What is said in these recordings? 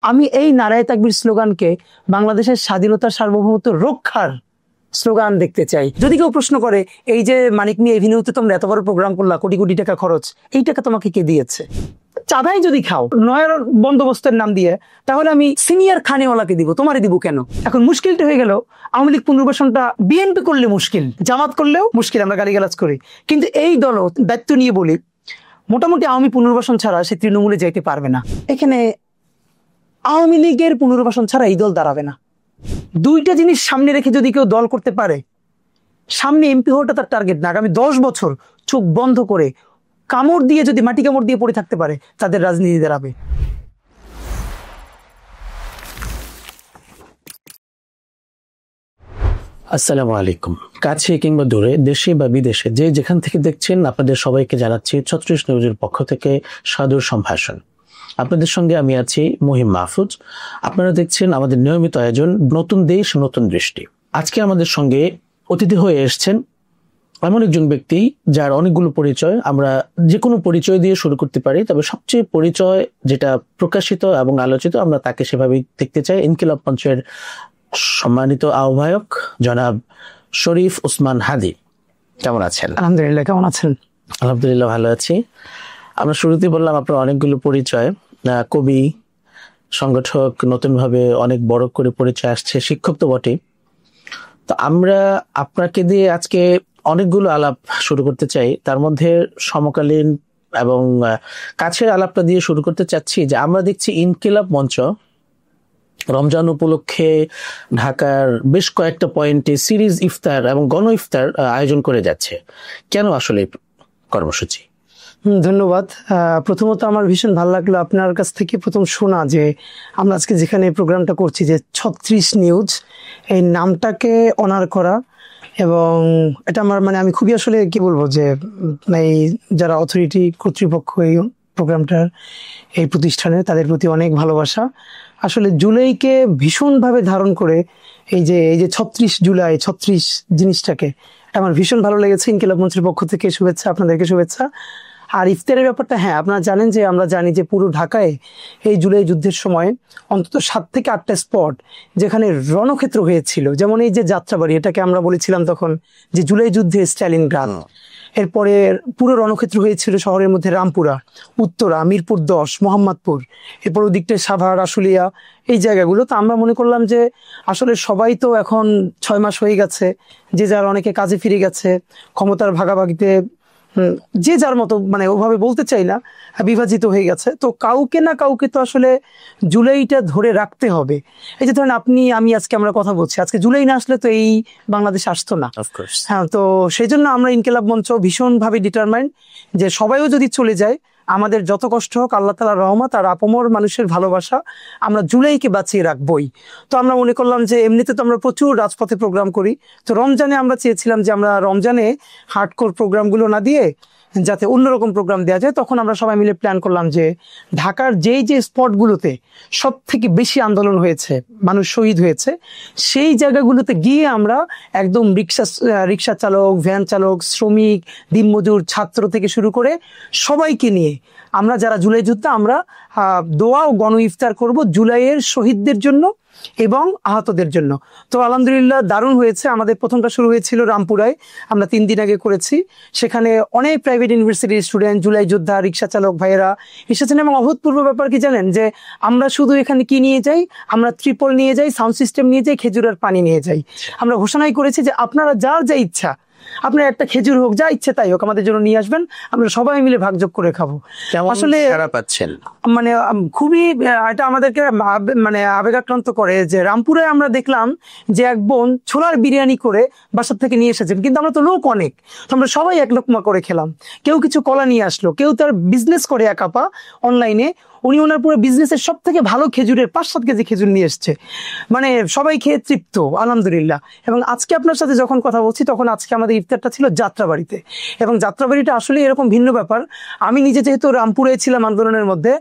আমি এই নারায়ে তাকবীর স্লোগানকে বাংলাদেশের স্বাধীনতার সার্বভৌমত্ব রক্ষার স্লোগান দেখতে চাই। যদি কেউ প্রশ্ন করে, এই যে মানিক মিয়া এভিনিউতে তোমরা এত বড় প্রোগ্রাম করলা, কোটি কোটি টাকা খরচ, এই টাকা তোমাকে কে দিয়েছে? চাঁদাই যদি খাও নয়ার বন্দোবস্তের নাম দিয়ে, তাহলে আমি সিনিয়র খানেওয়ালাকে দিব, তোমারে দিব কেন? এখন মুশকিলটা হয়ে গেল, আওয়ামী লীগ পুনর্বাসনটা বিএনপি করলে মুশকিল, জামাত করলেও মুশকিল, আমরা গালিগালাজ করি। কিন্তু এই দলও দায়িত্ব নিয়ে বলি, মোটামুটি আওয়ামী পুনর্বাসন ছাড়া সে তৃণমূলে যাইতে পারবে না। এখানে আওয়ামী লীগের পুনর্বাসন ছাড়া এই দল দাঁড়াবে না। দুইটা জিনিস সামনে রেখে যদি কেউ দল করতে পারে, সামনে এমপি হওয়াটা তার টার্গেট না, আগামী 10 বছর চোখ বন্ধ করে কামড় দিয়ে যদি মাটি কামড় দিয়ে পড়ে থাকতে পারে, তাদের রাজনীতি দাঁড়াবে। আসসালামু আলাইকুম। কাছে কিংবা দূরে, দেশে বা বিদেশে যে যেখান থেকে দেখছেন, আপনাদের সবাইকে জানাচ্ছি 36 নিউজের পক্ষ থেকে সাদর সম্ভাষণ। আপনাদের সঙ্গে আমি আছি মহিম মাহফুজ। আপনারা দেখছেন আমাদের নিয়মিত আয়োজন নতুন দেশ নতুন দৃষ্টি। আজকে আমাদের সঙ্গে অতিথি হয়ে এসেছেন এমন একজন ব্যক্তি যার অনেকগুলো পরিচয়, আমরা যে কোনো পরিচয় দিয়ে শুরু করতে পারি, তবে সবচেয়ে পরিচয় যেটা প্রকাশিত এবং আলোচিত, আমরা তাকে সেভাবেই দেখতে চাই। ইনকিলাব মঞ্চের সম্মানিত আহ্বায়ক জনাব শরীফ ওসমান হাদী, কেমন আছেন? আলহামদুলিল্লাহ, কেমন আছেন? আলহামদুলিল্লাহ, ভালো আছি। আমরা শুরুতেই বললাম আপনার অনেকগুলো পরিচয়, কবি, সংগঠক, নতুনভাবে অনেক বড় করে পরিচয় আসছে, শিক্ষক তো বটেই। তো আমরা আপনাকে দিয়ে আজকে অনেকগুলো আলাপ শুরু করতে চাই, তার মধ্যে সমকালীন এবং কাছের আলাপটা দিয়ে শুরু করতে চাচ্ছি যে আমরা দেখছি ইনকিলাব মঞ্চ রমজান উপলক্ষে ঢাকার বেশ কয়েকটা পয়েন্টে সিরিজ ইফতার এবং গণ ইফতার আয়োজন করে যাচ্ছে। কেন আসলে কর্মসূচি? ধন্যবাদ। প্রথমত আমার ভীষণ ভালো লাগলো আপনার কাছ থেকে প্রথম শোনা যে আমরা আজকে যেখানে প্রোগ্রামটা করছি, যে 36 নিউজ, এই নামটাকে অনার করা। এবং এটা আমার আমি খুবই আসলে কি বলবো যে এই যারা অথরিটি কর্তৃপক্ষ এই প্রোগ্রামটার, এই প্রতিষ্ঠানে, তাদের প্রতি অনেক ভালোবাসা। আসলে জুলাইকে ভীষণভাবে ধারণ করে এই যে 36 জুলাই 36 জিনিসটাকে আমার ভীষণ ভালো লেগেছে। ইনকিলাব মঞ্চের পক্ষ থেকে শুভেচ্ছা, আপনাদেরকে শুভেচ্ছা। আর ইফতারের ব্যাপারটা, হ্যাঁ আপনারা জানেন যে আমরা জানি যে পুরো ঢাকায় এই জুলাই যুদ্ধের সময় অন্তত 7 থেকে 8টা স্পট যেখানে রণক্ষেত্র হয়েছিল, যেমন এই যে যাত্রাবাড়ি, এটাকে আমরা বলেছিলাম তখন যে জুলাই যুদ্ধে স্ট্যালিনগ্রাদ। এরপরে পুরো রণক্ষেত্র হয়েছিল শহরের মধ্যে রামপুরা, উত্তরা, মিরপুর 10, মোহাম্মদপুর, এরপর ওদিকটায় সাভার, আশুলিয়া, এই জায়গাগুলো। তো আমরা মনে করলাম যে আসলে সবাই তো এখন 6 মাস হয়ে গেছে, যে যার অনেকে কাজে ফিরে গেছে, ক্ষমতার ভাগাভাগিতে যে যার মতো ওভাবে বলতে চাই না, বিভাজিত হয়ে গেছে। তো কাউকে না কাউকে তো আসলে জুলাইটা ধরে রাখতে হবে। এই যে ধরেন আপনি আমি আজকে আমরা কথা বলছি, আজকে জুলাই না আসলে তো এই বাংলাদেশ আসতো না। হ্যাঁ, তো সেই জন্য আমরা ইনকিলাব মঞ্চ ভীষণভাবে ডিটারমাইন্ড যে সবাইও যদি চলে যায়, আমাদের যত কষ্ট হোক, আল্লাহ তাআলার রহমত আর আপমর মানুষের ভালোবাসা, আমরা জুলাইকে বাঁচিয়ে রাখবই। তো আমরা মনে করলাম যে এমনিতে তো আমরা প্রচুর রাজপথে প্রোগ্রাম করি, তো রমজানে আমরা চেয়েছিলাম যে আমরা রমজানে হার্ডকোর প্রোগ্রামগুলো না দিয়ে যাতে অন্যরকম প্রোগ্রাম দেওয়া যায়। তখন আমরা সবাই মিলে প্ল্যান করলাম যে ঢাকার যে স্পটগুলোতে সব থেকে বেশি আন্দোলন হয়েছে, মানুষ শহীদ হয়েছে, সেই জায়গাগুলোতে গিয়ে আমরা একদম রিক্সা চালক, ভ্যান চালক, শ্রমিক, দিনমজুর, ছাত্র থেকে শুরু করে সবাইকে নিয়ে আমরা যারা জুলাই যোদ্ধা, আমরা দোয়া ও গণ ইফতার করবো জুলাইয়ের শহীদদের জন্য এবং আহতদের জন্য। তো আলহামদুলিল্লাহ দারুণ হয়েছে। আমাদের প্রথমটা শুরু হয়েছিল রামপুরায়, আমরা 3 দিন আগে করেছি। সেখানে অনেক প্রাইভেট ইউনিভার্সিটির স্টুডেন্ট, জুলাই যোদ্ধা, রিক্সা চালক ভাইয়েরা এসেছেন। এবং অভূতপূর্ব ব্যাপার কি জানেন, যে আমরা শুধু এখানে কি নিয়ে যাই, আমরা ত্রিপল নিয়ে যাই, সাউন্ড সিস্টেম নিয়ে যাই, খেজুর আর পানি নিয়ে যাই। আমরা ঘোষণাই করেছি যে আপনারা যার যা ইচ্ছা, আপনার একটা খেজুর হোক, যা ইচ্ছে তাই হোক, আমাদের জন্য নিয়ে আসবেন, আমরা সবাই মিলে ভাগযোগ করে খাবো। আসলে পাচ্ছেন খুবই এটা আমাদেরকে আবেগাক্রান্ত করে যে রামপুরায় আমরা দেখলাম যে এক বোন ছোলার বিরিয়ানি করে বাসার থেকে নিয়ে এসেছেন, কিন্তু আমরা তো লোক অনেক, তো আমরা সবাই এক লোকমা করে খেলাম। কেউ কিছু কলা নিয়ে আসলো, কেউ তার বিজনেস করে একাপা অনলাইনে, উনি ওনার পুরো বিজনেসের সব থেকে ভালো খেজুরের 5-7 কেজি খেজুর নিয়ে এসছে। সবাই খেয়ে তৃপ্ত, আলহামদুলিল্লাহ। এবং আজকে আপনার সাথে যখন কথা বলছি, তখন আজকে আমাদের ইফতারটা ছিল যাত্রাবাড়িতে। এবং যাত্রাবাড়িটা আসলে এরকম ভিন্ন ব্যাপার। আমি নিজে যেহেতু রামপুরে ছিলাম আন্দোলনের মধ্যে,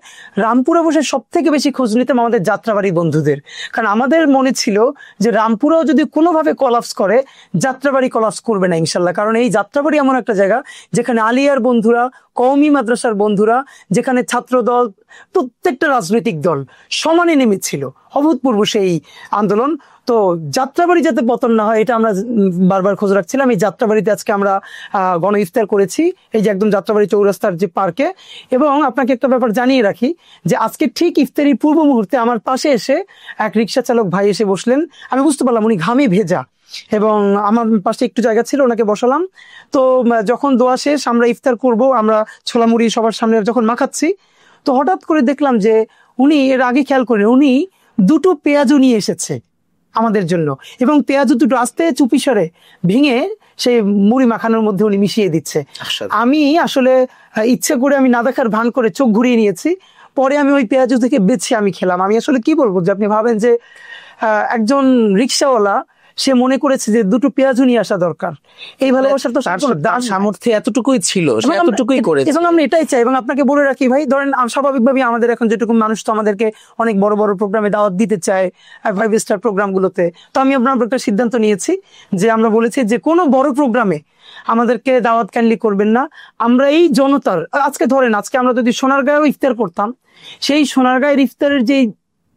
রামপুরে বসে সব থেকে বেশি খোঁজ নিতাম আমাদের যাত্রাবাড়ি বন্ধুদের। কারণ আমাদের মনে ছিল যে রামপুরেও যদি কোনোভাবে কলাপস করে, যাত্রাবাড়ি কলাপস করবে না ইনশাল্লাহ। কারণ এই যাত্রাবাড়ি এমন একটা জায়গা যেখানে আলিয়ার বন্ধুরা, কওমি মাদ্রাসার বন্ধুরা, যেখানে ছাত্রদল, প্রত্যেকটা রাজনৈতিক দল সমানে নেমেছিল, অভূতপূর্ব সেই আন্দোলন। তো যাত্রাবাড়ি যাতে পতন না হয় এটা আমরা বারবার খোঁজ রাখছিলাম। এই যাত্রাবাড়িতে আজকে আমরা গণ ইফতার করেছি, এই যে একদম যাত্রাবাড়ি চৌরাস্তার যে পার্কে। এবং আপনাকে একটা ব্যাপার জানিয়ে রাখি যে আজকে ঠিক ইফতারির পূর্ব মুহূর্তে আমার পাশে এসে এক রিক্সা চালক ভাই এসে বসলেন। আমি বুঝতে পারলাম উনি ঘামে ভেজা, এবং আমার পাশে একটু জায়গা ছিল, ওনাকে বসালাম। তো যখন দোয়া শেষ আমরা ইফতার করব, আমরা ছোলা মুড়ি সবার সামনে যখন মাখাচ্ছি, তো হঠাৎ করে দেখলাম যে উনি, এর আগে খেয়াল করে, উনি দুটো পেঁয়াজও নিয়ে এসেছে আমাদের জন্য, এবং পেঁয়াজু দুটো আস্তে চুপিসরে ভেঙে সেই মুড়ি মাখানোর মধ্যে উনি মিশিয়ে দিচ্ছে। আমি আসলে ইচ্ছে করে আমি না দেখার ভান করে চোখ ঘুরিয়ে নিয়েছি। পরে আমি ওই পেঁয়াজু থেকে বেছে আমি খেলাম। আমি আসলে কি বলবো, যে আপনি ভাবেন যে একজন রিক্সাওয়ালা সে মনে করেছে যে দুটো পেঁয়াজু নিয়ে আসা দরকার। এই ভালোবাসার তো সামর্থ্য এতটুকুই ছিল, এতটুকুই করেছে, এবং আমরা এটাই চাই। এবং আপনাকে বলে রাখি ভাই, ধরেন স্বাভাবিকভাবেই আমাদের এখন যেটুকু মানুষ তো আমাদেরকে অনেক বড় বড় প্রোগ্রামে দাওয়াত দিতে চায়, 5 স্টার প্রোগ্রামগুলোতে। তো আমি আপনার একটা সিদ্ধান্ত নিয়েছি যে আমরা বলেছি যে কোনো বড় প্রোগ্রামে আমাদেরকে দাওয়াত কাইন্ডলি করবেন না। আমরা এই জনতার, আজকে ধরেন আজকে আমরা যদি সোনারগাঁয়েও ইফতার করতাম, সেই সোনারগাঁয়ের ইফতারের যে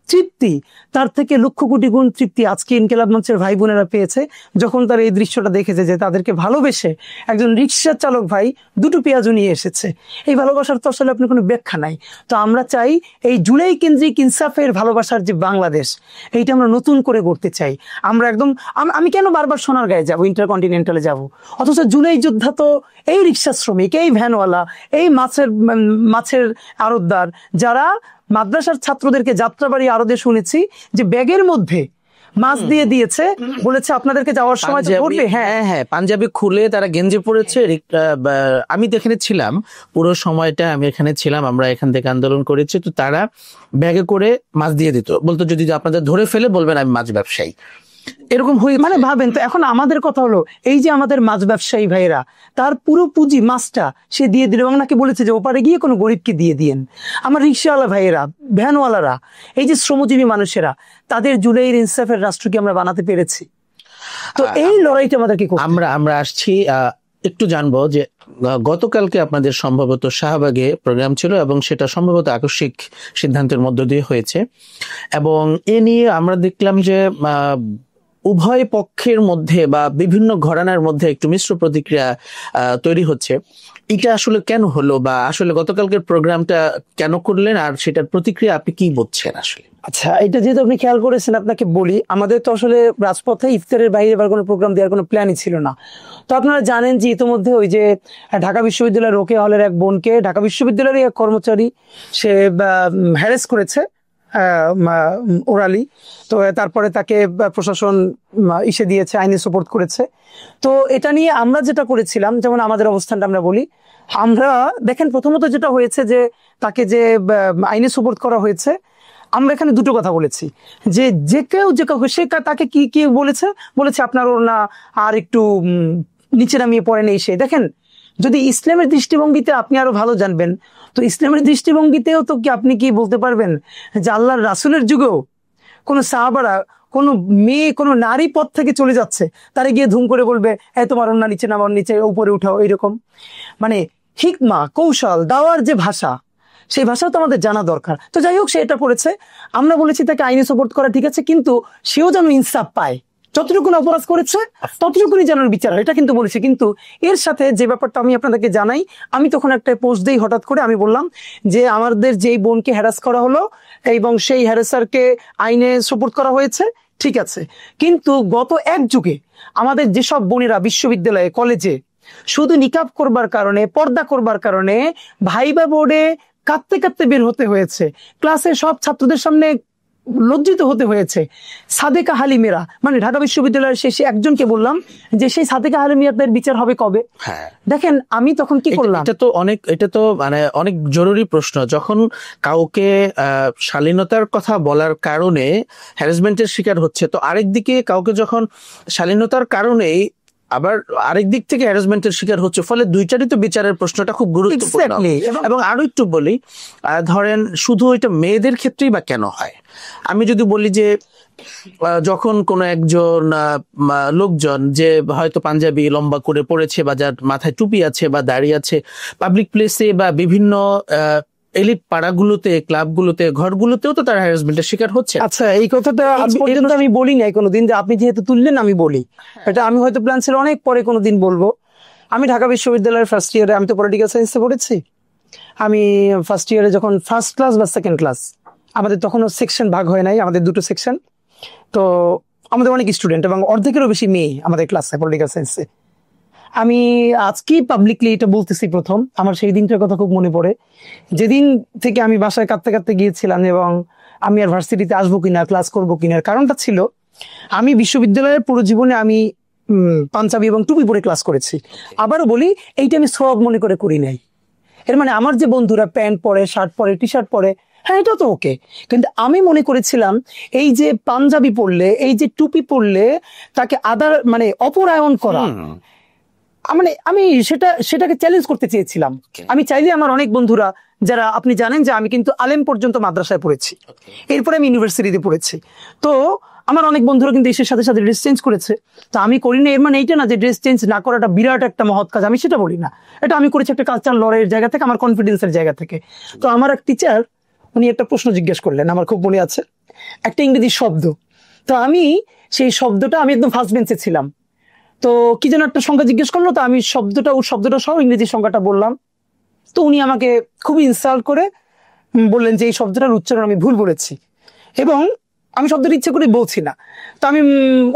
তৃপ্তি, তার থেকে লক্ষ কোটি গুণ তৃপ্তি আজকে ইনকিলাব মঞ্চের ভাই বোনেরা পেয়েছে যখন তারা এই দৃশ্যটা দেখেছে যে তাদেরকে ভালোবেসে একজন রিক্সা চালক ভাই দুটো পেঁয়াজু নিয়ে এসেছে। এই ভালোবাসার তো আসলে আপনার কোনো ব্যাখ্যা নাই। তো আমরা চাই এই জুলাই কেন্দ্রিক ইনসাফের ভালোবাসার যে বাংলাদেশ, এইটা আমরা নতুন করে গড়তে চাই। আমরা একদম, আমি কেন বারবার সোনারগাঁয়ে যাবো, ইন্টারকন্টিনেন্টালে যাব, অথচ জুলাই যোদ্ধা তো এই রিক্সা শ্রমিক, এই ভ্যানওয়ালা, এই মাছের আড়তদার, যারা মাদ্রাসার ছাত্রদেরকে যাত্রাবাড়ি আরদে শুনেছি যে ব্যাগের মধ্যে মাছ দিয়ে দিয়েছে, বলেছে আপনাদেরকে যাওয়ার সময় ধরবে। হ্যাঁ হ্যাঁ, পাঞ্জাবি খুলে তারা গেঞ্জি পরেছে। আমি এখানে ছিলাম, পুরো সময়টা আমি এখানে ছিলাম, আমরা এখান থেকে আন্দোলন করেছি। তো তারা ব্যাগে করে মাছ দিয়ে দিত, বলতো যদি আপনাদের ধরে ফেলে বলবেন আমি মাছ ব্যবসায়ী। এরকম হয়ে, মানে ভাবেন তো। এখন আমাদের কথা হলো এই যে আমাদের মাছ ব্যবসায়ী ভাইরা, তার পুরো পুঁজি মাছটা সে দিয়ে দিল, এবং নাকি বলেছে যে ওপারে গিয়ে কোনো গরিবকে দিয়ে দিয়েন। আমার রিক্সাওয়ালা ভাইয়েরা, ভ্যানওয়ালারা, এই যে শ্রমজীবী মানুষেরা, তাদের জুলাইয়ের ইনসাফের রাষ্ট্রকে আমরা বানাতে পেরেছি। তো এই লড়াইটা আমাদেরকে আমরা আসছি একটু জানবো যে গতকালকে আপনাদের সম্ভবত শাহবাগে প্রোগ্রাম ছিল, এবং সেটা সম্ভবত আকস্মিক সিদ্ধান্তের মধ্য দিয়ে হয়েছে, এবং এ নিয়ে আমরা দেখলাম যে উভয় পক্ষের মধ্যে বা বিভিন্ন ঘরানার মধ্যে একটু মিশ্র প্রতিক্রিয়া তৈরি হচ্ছে। এটা আসলে কেন হলো, বা আসলে গতকালকের প্রোগ্রামটা কেন করলেন, আর সেটার প্রতিক্রিয়া আপনি কি বুঝছেন আসলে? আচ্ছা, এটা যেহেতু আপনি খেয়াল করেছেন, আপনাকে বলি, আমাদের তো আসলে রাজপথে ইফতারের বাইরে এবার কোনো প্রোগ্রাম দেওয়ার কোনো প্ল্যানই ছিল না। তো আপনারা জানেন যে ইতিমধ্যে ওই যে ঢাকা বিশ্ববিদ্যালয়ের রোকেয়া হলের এক বোনকে ঢাকা বিশ্ববিদ্যালয়ের এক কর্মচারী সে হ্যারেস করেছে ওরালি। তো তারপরে তাকে প্রশাসন ইসে দিয়েছে, আইনে সোপর্দ করেছে। তো এটা নিয়ে আমরা যেটা করেছিলাম, যেমন আমাদের অবস্থানটা আমরা বলি, আমরা দেখেন প্রথমত যেটা হয়েছে যে তাকে যে আইনে সোপর্দ করা হয়েছে, আমরা এখানে দুটো কথা বলেছি যে যে কেউ সে তাকে কি কি বলেছে আপনার না আর একটু নিচে নামিয়ে পড়ে নেই। সে দেখেন, যদি ইসলামের দৃষ্টিভঙ্গিতে আপনি আরো ভালো জানবেন, তো ইসলামের দৃষ্টিভঙ্গিতেও তো কি আপনি কি বলতে পারবেন যে আল্লাহর রাসূলের যুগেও কোনো সাহাবারা কোনো মেয়ে কোনো নারী পথ থেকে চলে যাচ্ছে, তারে গিয়ে ধুম করে বলবে এই তোমার ওন্না নিচে নামার, নিচে উপরে উঠাও, এইরকম। মানে হিকমা, কৌশল, দাওয়ার যে ভাষা, সেই ভাষাও তো আমাদের জানা দরকার। তো যাই হোক, সে এটা করেছে। আমরা বলেছি তাকে আইনে সাপোর্ট করা ঠিক আছে, কিন্তু সেও যেন ইনসাফ পায়, যতটুকু অপরাধ করেছে ততটুকুনি যেন বিচার হয়, এটা কিন্তু বলেছি। কিন্তু এর সাথে যে ব্যাপারটা আমি আপনাদেরকে জানাই, আমি তখন একটা পোস্ট দিই, হঠাৎ করে আমি বললাম যে আমাদের যেই বোনকে হ্যারাস করা হলো এবং সেই হ্যারাসারকে আইনে সাপোর্ট করা হয়েছে, ঠিক আছে, কিন্তু গত এক যুগে আমাদের যেসব বোনেরা বিশ্ববিদ্যালয়ে কলেজে শুধু নিকাব করবার কারণে, পর্দা করবার কারণে ভাইবা বোর্ডে কাঁদতে কাঁদতে বের হতে হয়েছে, ক্লাসে সব ছাত্রদের সামনে লজ্জিত হতে হয়েছে, সাদেকা হালিমেরা, মানে ঢাকা বিশ্ববিদ্যালয়ের শেষে একজনকে বললাম যে সেই সাদেকা হালিমিয়াদের বিচার হবে কবে? দেখেন আমি তখন কি করলাম, এটা তো মানে অনেক জরুরি প্রশ্ন। যখন কাউকে শালীনতার কথা বলার কারণে হ্যারাসমেন্টের শিকার হচ্ছে, তো আরেকদিকে কাউকে যখন শালীনতার কারণেই আবার আরেক দিক থেকে হ্যারাসমেন্টের শিকার হচ্ছে, ফলে দুইটারই তো বিচারের প্রশ্নটা খুব গুরুত্বপূর্ণ। এবং আরো একটু বলি, ধরেন শুধু এটা মেয়েদের ক্ষেত্রেই বা কেন হয়? আমি যদি বলি যে যখন কোনো একজন লোকজন যে হয়তো পাঞ্জাবি লম্বা করে পড়েছে, বা যার মাথায় টুপি আছে বা দাড়ি আছে, পাবলিক প্লেসে বা বিভিন্ন এলিট পাড়াগুলোতে, ক্লাবগুলোতে, ঘরগুলোতেও তো তারা হ্যারাসমেন্টের শিকার হচ্ছে। আচ্ছা, এই কথাটা আজ পর্যন্ত আমি বলি নাই কোনোদিন, যে আপনি যেহেতু তুললেন আমি বলি। এটা আমি হয়তো প্ল্যান ছিল অনেক পরে কোনোদিন বলবো। আমি ঢাকা বিশ্ববিদ্যালয়ের ফার্স্ট ইয়ারে, আমি তো পলিটিক্যাল সায়েন্সে পড়েছি, আমি ফার্স্ট ইয়ারে যখন ফার্স্ট ক্লাস বা সেকেন্ড ক্লাস, আমাদের তখনও সেকশন ভাগ হয় নাই, আমাদের দুটো সেকশন। তো আমাদের অনেক স্টুডেন্ট এবং অর্ধেকেরও বেশি মেয়ে আমাদের ক্লাসে পলিটিক্যাল সায়েন্সে। আমি আজকেই পাবলিকলি এটা বলতেছি প্রথম, আমার সেই দিনটার কথা খুব মনে পড়ে, যেদিন থেকে আমি বাসায় কাঁদতে কাঁদতে গিয়েছিলাম এবং আমি আর ভার্সিটিতে আসবো কিনা, ক্লাস করবো কিনা। কারণটা ছিল, আমি বিশ্ববিদ্যালয়ের পুরো জীবনে আমি পাঞ্জাবি এবং টুপি পরে ক্লাস করেছি। আবারও বলি, এইটা আমি সব মনে করে করি নাই। এর মানে আমার যে বন্ধুরা প্যান্ট পরে, শার্ট পরে, টি শার্ট পরে, হ্যাঁ এটা তো ওকে, কিন্তু আমি মনে করেছিলাম এই যে পাঞ্জাবি পরলে, এই যে টুপি পরলে তাকে মানে অপরায়ণ করা, মানে আমি সেটাকে চ্যালেঞ্জ করতে চেয়েছিলাম। আমি চাইলে আমার অনেক বন্ধুরা, যারা আপনি জানেন যে আমি কিন্তু আলেম পর্যন্ত মাদ্রাসায় পড়েছি, এরপরে আমি ইউনিভার্সিটিতে পড়েছি, তো আমার অনেক বন্ধুরা কিন্তু এসের সাথে সাথে ড্রেস চেঞ্জ করেছে। তো আমি করি না, এর মানে এইটা না যে ড্রেস চেঞ্জ না করাটা বিরাট একটা মহৎ কাজ, আমি সেটা বলি না। এটা আমি করেছি একটা কালচার লড়াইয়ের জায়গা থেকে, আমার কনফিডেন্সের জায়গা থেকে। তো আমার এক টিচার, উনি একটা প্রশ্ন জিজ্ঞেস করলেন, আমার খুব মনে আছে, একটা ইংরেজি শব্দ। তো আমি সেই শব্দটা, আমি একদম ফার্স্ট বেঞ্চে ছিলাম, তো কি যেন একটা সংখ্যা জিজ্ঞেস করলো, তো আমি শব্দটা সহ ইংরেজি সংখ্যাটা বললাম। তো উনি আমাকে খুবই ইনসাল্ট করে বললেন যে এই শব্দটার উচ্চারণ আমি ভুল বলেছি, এবং আমি শব্দটা ইচ্ছে করে বলছি না। তো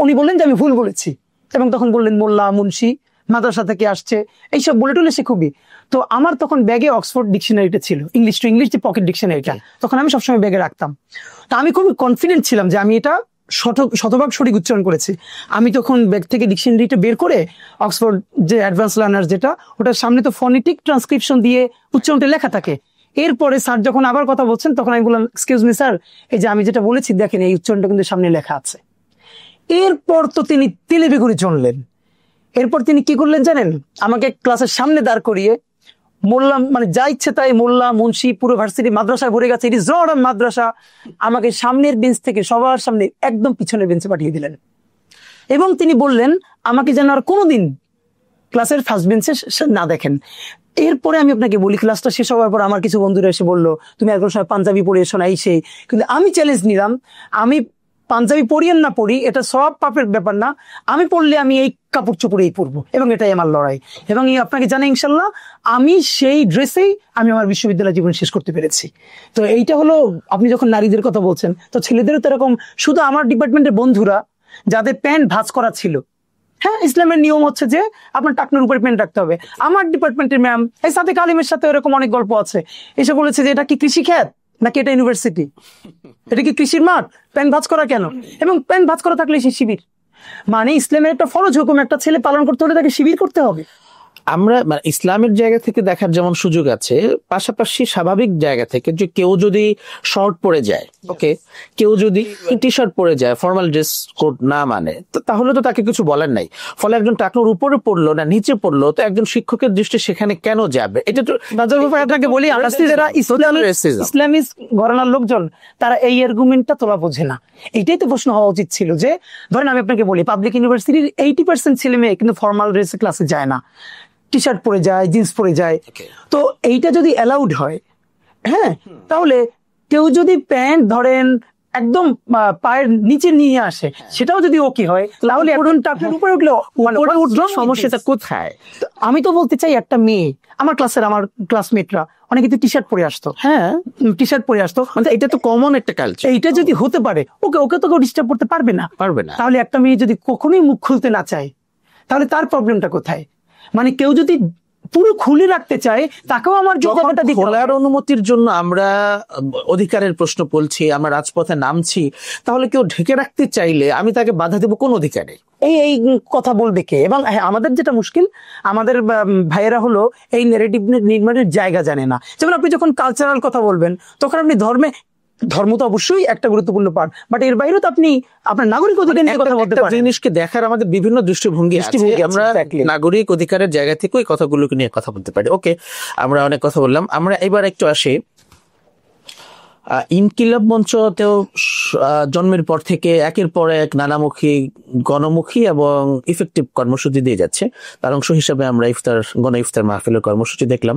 উনি বললেন যে আমি ভুল বলেছি, এবং তখন বললেন মোল্লা, মুন্সি, মাদ্রাসা থেকে আসছে, এইসব বলে টলে সে খুবই। তো আমার তখন ব্যাগে অক্সফোর্ড ডিকশনারিটা ছিল, ইংলিশ টু ইংলিশ যে পকেট ডিকশনারিটা, তখন আমি সবসময় ব্যাগে রাখতাম। তো আমি খুবই কনফিডেন্ট ছিলাম যে আমি এটা শতভাগ সঠিক উচ্চারণ করেছি। আমি তখন ব্যাগ থেকে ডিকশনারিটা বের করে, অক্সফোর্ড যে অ্যাডভান্স লার্নার যেটা, ওটার সামনে তো ফনেটিক ট্রান্সক্রিপশন দিয়ে উচ্চারণটা লেখা থাকে। এরপরে স্যার যখন আবার কথা বলছেন, তখন আমি বললাম, এক্সকিউজ মি স্যার, এই যে আমি যেটা বলেছি দেখেন এই উচ্চারণটা কিন্তু সামনে লেখা আছে। এরপর তো তিনি তেলে বেগুনে চললেন। এরপর তিনি কি করলেন জানেন, আমাকে ক্লাসের সামনে দাঁড় করিয়ে মোল্লা, মানে যা ইচ্ছে তাই, মোল্লা, মুন্সি, পুরো ভার্সিটি মাদ্রাসায় ভরে গেছে, ইট ইজ নট আ মাদ্রাসা, আমাকে সামনের বেঞ্চ থেকে সবার সামনে একদম পিছনের বেঞ্চে পাঠিয়ে দিলেন। এবং তিনি বললেন আমাকে যেন আর কোনোদিন ক্লাসের ফার্স্ট বেঞ্চে না দেখেন। এরপরে আমি আপনাকে বলি, ক্লাসটা শেষ হওয়ার পর আমার কিছু বন্ধুরা এসে বললো, তুমি একজন সময় পাঞ্জাবি পরে এসো না, এই সেই। কিন্তু আমি চ্যালেঞ্জ নিলাম, আমি পাঞ্জাবি পরি আর না পরি এটা সব পাপের ব্যাপার না, আমি পড়লে আমি এই কাপড় চোপড়েই পরবো, এবং এটাই আমার লড়াই। এবং আপনাকে জানাই ইনশাল্লাহ আমি সেই ড্রেসেই আমি আমার বিশ্ববিদ্যালয় জীবন শেষ করতে পেরেছি। তো এইটা হলো, আপনি যখন নারীদের কথা বলছেন, তো ছেলেদেরও তো এরকম। শুধু আমার ডিপার্টমেন্টের বন্ধুরা যাদের প্যান্ট ভাঁজ করা ছিল, হ্যাঁ ইসলামের নিয়ম হচ্ছে যে আপনার টাকনুর উপরে প্যান্ট রাখতে হবে, আমার ডিপার্টমেন্টের ম্যাম এই সাথে কালিমের সাথে এরকম অনেক গল্প আছে, এসে বলেছে যে এটা কি কৃষি ক্ষেত নাকি এটা ইউনিভার্সিটি, এটা কি কৃষির মাঠ, প্যান্ট ভাঁজ করা কেন? এবং প্যান্ট ভাঁজ করা থাকলে সে শিবির, মানে ইসলামের একটা ফরজ হুকুম একটা ছেলে পালন করতে হলে তাকে শিবির করতে হবে। আমরা ইসলামের জায়গা থেকে দেখার যেমন সুযোগ আছে, পাশাপাশি স্বাভাবিক জায়গা থেকে যে কেউ যদি শর্ট পরে যায়, ওকে, কেউ যদি টি শার্ট পরে যায়, ফর্মাল ড্রেস কোড না মানে, তাহলে তো তাকে কিছু বলার নাই। ফলে একজন টাকনুর উপরে পড়লো না নিচে পড়লো, তো একজন শিক্ষকের দৃষ্টি সেখানে কেন যাবে? এটা তো আপনাকে বলি, যারা ইসলামিক ঘরানার লোকজন তারা এই আর্গুমেন্টটা তোলা বোঝে না। এইটাই তো প্রশ্ন হওয়া উচিত ছিল যে, ধরেন আমি আপনাকে বলি, পাবলিক ইউনিভার্সিটির 80% ছেলে মেয়ে কিন্তু ফর্মাল ড্রেসে ক্লাসে যায় না, টি শার্ট পরে যায়, জিন্স পরে যায়। তো এইটা যদি অ্যালাউড হয়, হ্যাঁ, তাহলে কেউ যদি প্যান্ট ধরেন একদম পায়ের নিচে নিয়ে আসে, সেটাও যদি ওকে হয়, তাহলে এখন টাকার উপরে উঠলো, সমস্যাটা কোথায়? আমি তো বলতে চাই, একটা মেয়ে আমার ক্লাসমেটরা অনেকে তো টি শার্ট পরে আসতো, হ্যাঁ টি শার্ট পরে আসতো, মানে এটা তো কমন একটা কালচার। এইটা যদি হতে পারে, ওকে তো কেউ ডিস্টার্ব করতে পারবে না। তাহলে একটা মেয়ে যদি কখনোই মুখ খুলতে না চায়, তাহলে তার প্রবলেমটা কোথায়? মানে কেউ যদি পুরো খুলে রাখতে চায়, তাকেও আমার যোগ্যতাটা দিতে হবে। খোলার অনুমতির জন্য আমরা অধিকারের প্রশ্ন বলছি, আমরা রাজপথে নামছি, তাহলে কেউ ঢেকে রাখতে চাইলে আমি তাকে বাধা দেব কোন অধিকারে? এই কথা বলবে কে? এবং আমাদের যেটা মুশকিল, আমাদের ভাইয়েরা হলো এই ন্যারেটিভ নির্মাণের জায়গা জানে না। যেমন আপনি যখন কালচারাল কথা বলবেন, তখন আপনি ধর্ম তো অবশ্যই একটা গুরুত্বপূর্ণ পার্ট, বাট এর বাইরেও তো আপনি আপনার নাগরিক অধিকার নিয়ে কথা বলতে পারেন। জিনিসকে দেখার আমাদের বিভিন্ন দৃষ্টিভঙ্গি আছে, আমরা নাগরিক অধিকারের জায়গা থেকে ওই কথাগুলোকে নিয়ে কথা বলতে পারি। ওকে, আমরা অনেক কথা বললাম, আমরা এবার একটু আসি ইনকিলাব মঞ্চতেও জন্মের পর থেকে একের পর এক নানামুখী, গণমুখী এবং ইফেক্টিভ কর্মসূচি দিয়ে যাচ্ছে। তার অংশ হিসাবে আমরা গণ ইফতার মাহফিলের কর্মসূচি দেখলাম।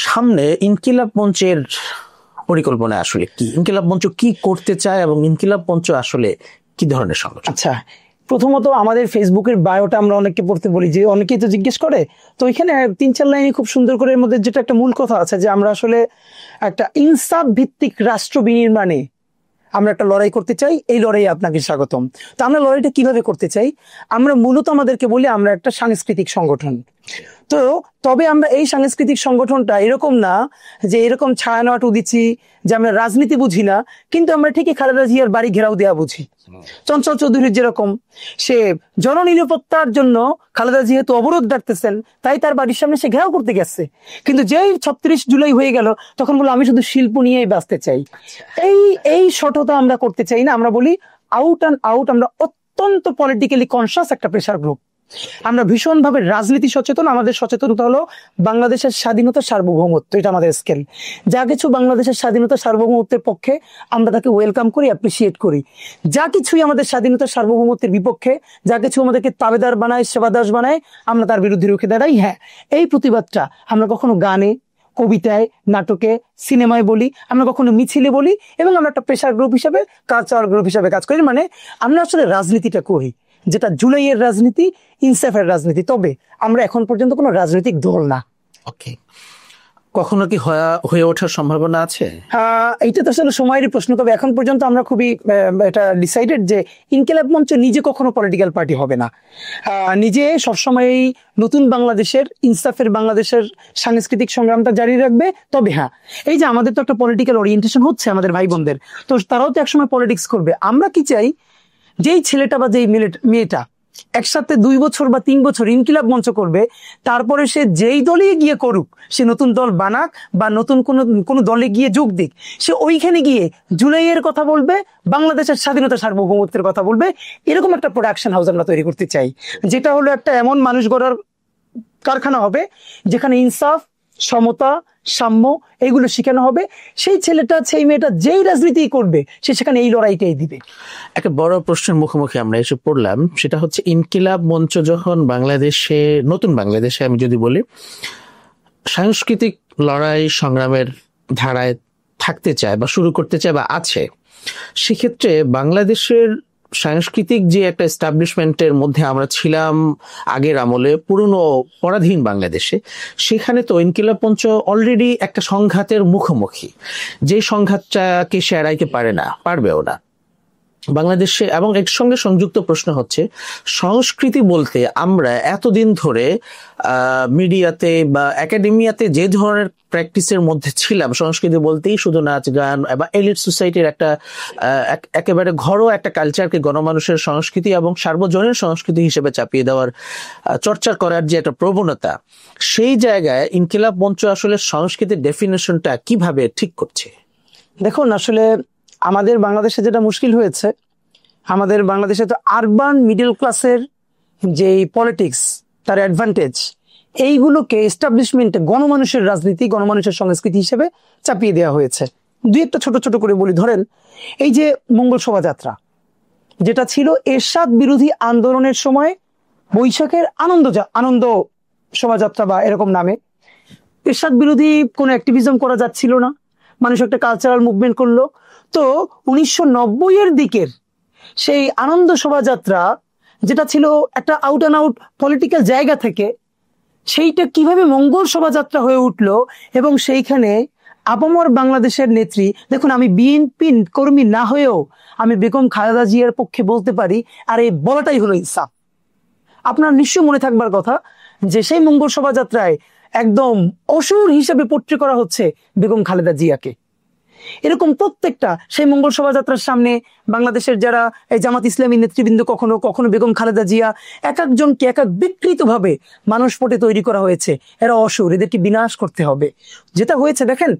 সামনে ইনকিলাব মঞ্চের পরিকল্পনা আসলে কি? ইনকিলাব মঞ্চ কি করতে চায় এবং ইনকিলাব মঞ্চ আসলে কি ধরনের সংগঠন? আচ্ছা, প্রথমত আমাদের ফেসবুকের বায়োটা আমরা অনেককে পড়তে বলি, যে অনেকেই তো জিজ্ঞেস করে, তো এখানে 3-4 লাইনে খুব সুন্দর করে এর মধ্যে যেটা একটা মূল কথা আছে, যে আমরা আসলে একটা ইনসাফ ভিত্তিক রাষ্ট্র বিনির্মাণে আমরা একটা লড়াই করতে চাই। এই লড়াইয়ে আপনাকে স্বাগতম। তো আমরা লড়াইটা কিভাবে করতে চাই? আমরা মূলত আমাদেরকে বলি আমরা একটা সাংস্কৃতিক সংগঠন। তো তবে আমরা এই সাংস্কৃতিক সংগঠনটা এরকম না যে এরকম ছায়ানট উদিচ্ছি যে আমরা রাজনীতি বুঝি না, কিন্তু আমরা ঠিকই খালেদা জিয়ার বাড়ি ঘেরাও দেওয়া বুঝি। চঞ্চল চৌধুরীর যেরকম, সে জননিরাপত্তার জন্য খালেদা যেহেতু অবরোধ ডাকতেছেন, তাই তার বাড়ির সামনে সে ঘেরাও করতে গেছে। কিন্তু যেই 36 জুলাই হয়ে গেল, তখন বললো আমি শুধু শিল্প নিয়েই বাঁচতে চাই। এই সঠতা আমরা করতে চাই না। আমরা বলি আউট অ্যান্ড আউট আমরা অত্যন্ত পলিটিক্যালি কনসিয়াস একটা প্রেসার গ্রুপ। আমরা ভীষণভাবে রাজনীতি সচেতন। আমাদের সচেতনতা হলো বাংলাদেশের স্বাধীনতা, সার্বভৌমত্ব, এটা আমাদের স্কেল। যা কিছু বাংলাদেশের স্বাধীনতা, সার্বভৌমত্বের পক্ষে আমরা তাকে ওয়েলকাম করি, অ্যাপ্রিসিয়েট করি। যা কিছুই আমাদের স্বাধীনতা, সার্বভৌমত্বের বিপক্ষে, যা কিছু আমাদেরকে তাবেদার বানায়, সেবাদাস বানায়, আমরা তার বিরুদ্ধে রুখে দাঁড়াই। হ্যাঁ, এই প্রতিবাদটা আমরা কখনো গানে, কবিতায়, নাটকে, সিনেমায় বলি, আমরা কখনো মিছিলে বলি, এবং আমরা একটা প্রেসার গ্রুপ হিসেবে, কালচারাল গ্রুপ হিসেবে কাজ করি। মানে আমরা আসলে রাজনীতিটা করি, যেটা জুলাইয়ের রাজনীতি, ইনসাফের রাজনীতি। তবে আমরা এখন পর্যন্ত কোনো রাজনৈতিক দল না। ওকে, কখনো কি হয়ে ওঠার সম্ভাবনা আছে? এইটা তো আসলে সময়েরই প্রশ্ন। তবে এখন পর্যন্ত আমরা খুবই এটা ডিসাইডেড যে ইনকিলাব মঞ্চ নিজে কখনো পলিটিক্যাল পার্টি হবে না। নিজে সবসময়ই নতুন বাংলাদেশের, ইনসাফের বাংলাদেশের সাংস্কৃতিক সংগ্রামটা জারি রাখবে। তবে হ্যাঁ, এই যে আমাদের তো একটা পলিটিক্যাল ওরিয়েন্টেশন হচ্ছে আমাদের ভাই বোনদের, তো তারাও তো একসময় পলিটিক্স করবে। আমরা কি চাই, যেই ছেলেটা বা যেই মেয়েটা একসাথে 2 বছর বা 3 বছর ইনকিলাব মঞ্চ করবে, তারপরে সে যেই দলে গিয়ে করুক, সে নতুন দল বানাক বা নতুন কোনো দলে গিয়ে যোগ দিক, সে ওইখানে গিয়ে জুলাইয়ের কথা বলবে, বাংলাদেশের স্বাধীনতা, সার্বভৌমত্বের কথা বলবে। এরকম একটা প্রোডাকশন হাউস আমরা তৈরি করতে চাই, যেটা হলো একটা এমন মানুষ গড়ার কারখানা হবে যেখানে ইনসাফ, সমতা, সাম্য এইগুলো শেখানো হবে। সেই ছেলেটা, সেই মেয়েটা যেই রাজনীতি করবে, সে সেখানে এই লড়াইটাই দিবে। একটা বড় প্রশ্নের মুখোমুখি আমরা এসে পড়লাম, সেটা হচ্ছে ইনকিলাব মঞ্চ যখন বাংলাদেশে, নতুন বাংলাদেশে আমি যদি বলি, সাংস্কৃতিক লড়াই সংগ্রামের ধারায় থাকতে চায় বা শুরু করতে চায় বা আছে, সেক্ষেত্রে বাংলাদেশের সাংস্কৃতিক যে একটা এস্টাবলিশমেন্টের মধ্যে আমরা ছিলাম আগের আমলে, পুরনো পরাধীন বাংলাদেশে, সেখানে তো ইনকিলাব মঞ্চ অলরেডি একটা সংঘাতের মুখোমুখি। যে সংঘাতটাকে সে এড়াইতে পারে না, পারবেও না বাংলাদেশে। এবং এর সঙ্গে সংযুক্ত প্রশ্ন হচ্ছে, সংস্কৃতি বলতে আমরা এতদিন ধরে মিডিয়াতে বা একাডেমিয়াতে যে ধরনের প্র্যাকটিসের মধ্যে ছিলাম, সংস্কৃতি বলতেই শুধু নাচ গান বা এলিট সোসাইটির একটা একেবারে ঘরোয়া একটা কালচারকে গণমানুষের সংস্কৃতি এবং সার্বজনীন সংস্কৃতি হিসেবে চাপিয়ে দেওয়ার, চর্চা করার যে একটা প্রবণতা, সেই জায়গায় ইনকিলাব মঞ্চ আসলে সংস্কৃতির ডেফিনেশনটা কিভাবে ঠিক করছে? দেখুন, আসলে আমাদের বাংলাদেশে যেটা মুশকিল হয়েছে, আমাদের বাংলাদেশে তো আরবান মিডল ক্লাসের যে পলিটিক্স, তার অ্যাডভান্টেজ, এইগুলোকে এস্টাবলিশমেন্টে গণমানুষের রাজনীতি, গণমানুষের সংস্কৃতি হিসেবে চাপিয়ে দেওয়া হয়েছে। দুই একটা ছোট ছোট করে বলি। ধরেন, এই যে মঙ্গল শোভাযাত্রা, যেটা ছিল এরশাদ বিরোধী আন্দোলনের সময় বৈশাখের আনন্দ শোভাযাত্রা বা এরকম নামে, এরশাদ বিরোধী কোনো অ্যাক্টিভিজম করা যাচ্ছিল না, মানুষ একটা কালচারাল মুভমেন্ট করলো। তো 1990-এর দিকের সেই আনন্দ শোভাযাত্রা, যেটা ছিল একটা আউট অ্যান্ড আউট পলিটিক্যাল জায়গা থেকে, সেইটা কিভাবে মঙ্গল শোভাযাত্রা হয়ে উঠলো। এবং সেইখানে আপামর বাংলাদেশের নেত্রী, দেখুন আমি বিএনপি কর্মী না হয়েও আমি বেগম খালেদা জিয়ার পক্ষে বলতে পারি, আর এই বলাটাই হলো ইনসাফ। আপনার নিশ্চয় মনে থাকবার কথা যে সেই মঙ্গল শোভাযাত্রায় একদম অসুর হিসেবে পোট্রে করা হচ্ছে বেগম খালেদা জিয়াকে। এরকম প্রত্যেকটা সেই মঙ্গল শোভাযাত্রার সামনে বাংলাদেশের যারা এই জামাত ইসলামী নেতৃবৃন্দ, কখনো কখনো বেগম খালেদা জিয়া, এক একজনকে এক এক বিকৃত ভাবে মানুষ পটে তৈরি করা হয়েছে, এরা অসুর, এদেরকে বিনাশ করতে হবে। যেটা হয়েছে দেখেন,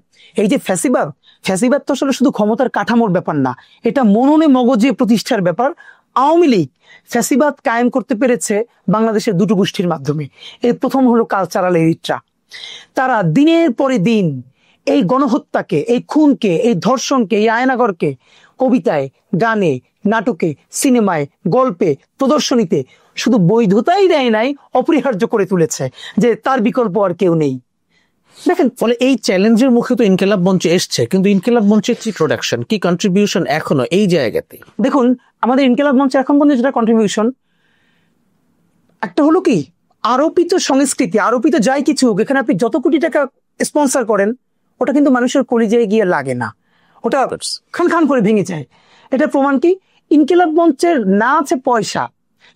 এই যে ফ্যাসিবাদ তো আসলে শুধু ক্ষমতার কাঠামোর ব্যাপার না, এটা মননে মগজে প্রতিষ্ঠার ব্যাপার। আওয়ামী লীগ ফ্যাসিবাদ কায়েম করতে পেরেছে বাংলাদেশের দুটো গোষ্ঠীর মাধ্যমে। এর প্রথম হলো কালচারাল এলিটরা। তারা দিনের পরে দিন এই গণহত্যাকে, এই খুনকে, এই ধর্ষণকে, এই আয়নাগরকে কবিতায়, গানে, নাটকে, সিনেমায়, গল্পে, প্রদর্শনীতে শুধু বৈধতাই দেয় নাই, অপরিহার্য করে তুলেছে, যে তার বিকল্প আর কেউ নেই। দেখেন, ফলে এই চ্যালেঞ্জের মুখে তো ইনকিলাব মঞ্চ এসছে, কিন্তু ইনকিলাব মঞ্চের কি প্রোডাকশন, কি কন্ট্রিবিউশন এখনো এই জায়গাতে? দেখুন আমাদের ইনকিলাব মঞ্চ এখন পর্যন্ত যেটা কন্ট্রিবিউশন, একটা হলো কি আরোপিত সংস্কৃতি, আরোপিত যাই কিছু হোক, এখানে আপনি যত কোটি টাকা স্পন্সর করেন ওটা কিন্তু মানুষের কলিজায় গিয়ে লাগে না, ওটা খান খান করে ভেঙে যায়। এটা প্রমাণ কি, ইনকিলাব মঞ্চের না আছে পয়সা,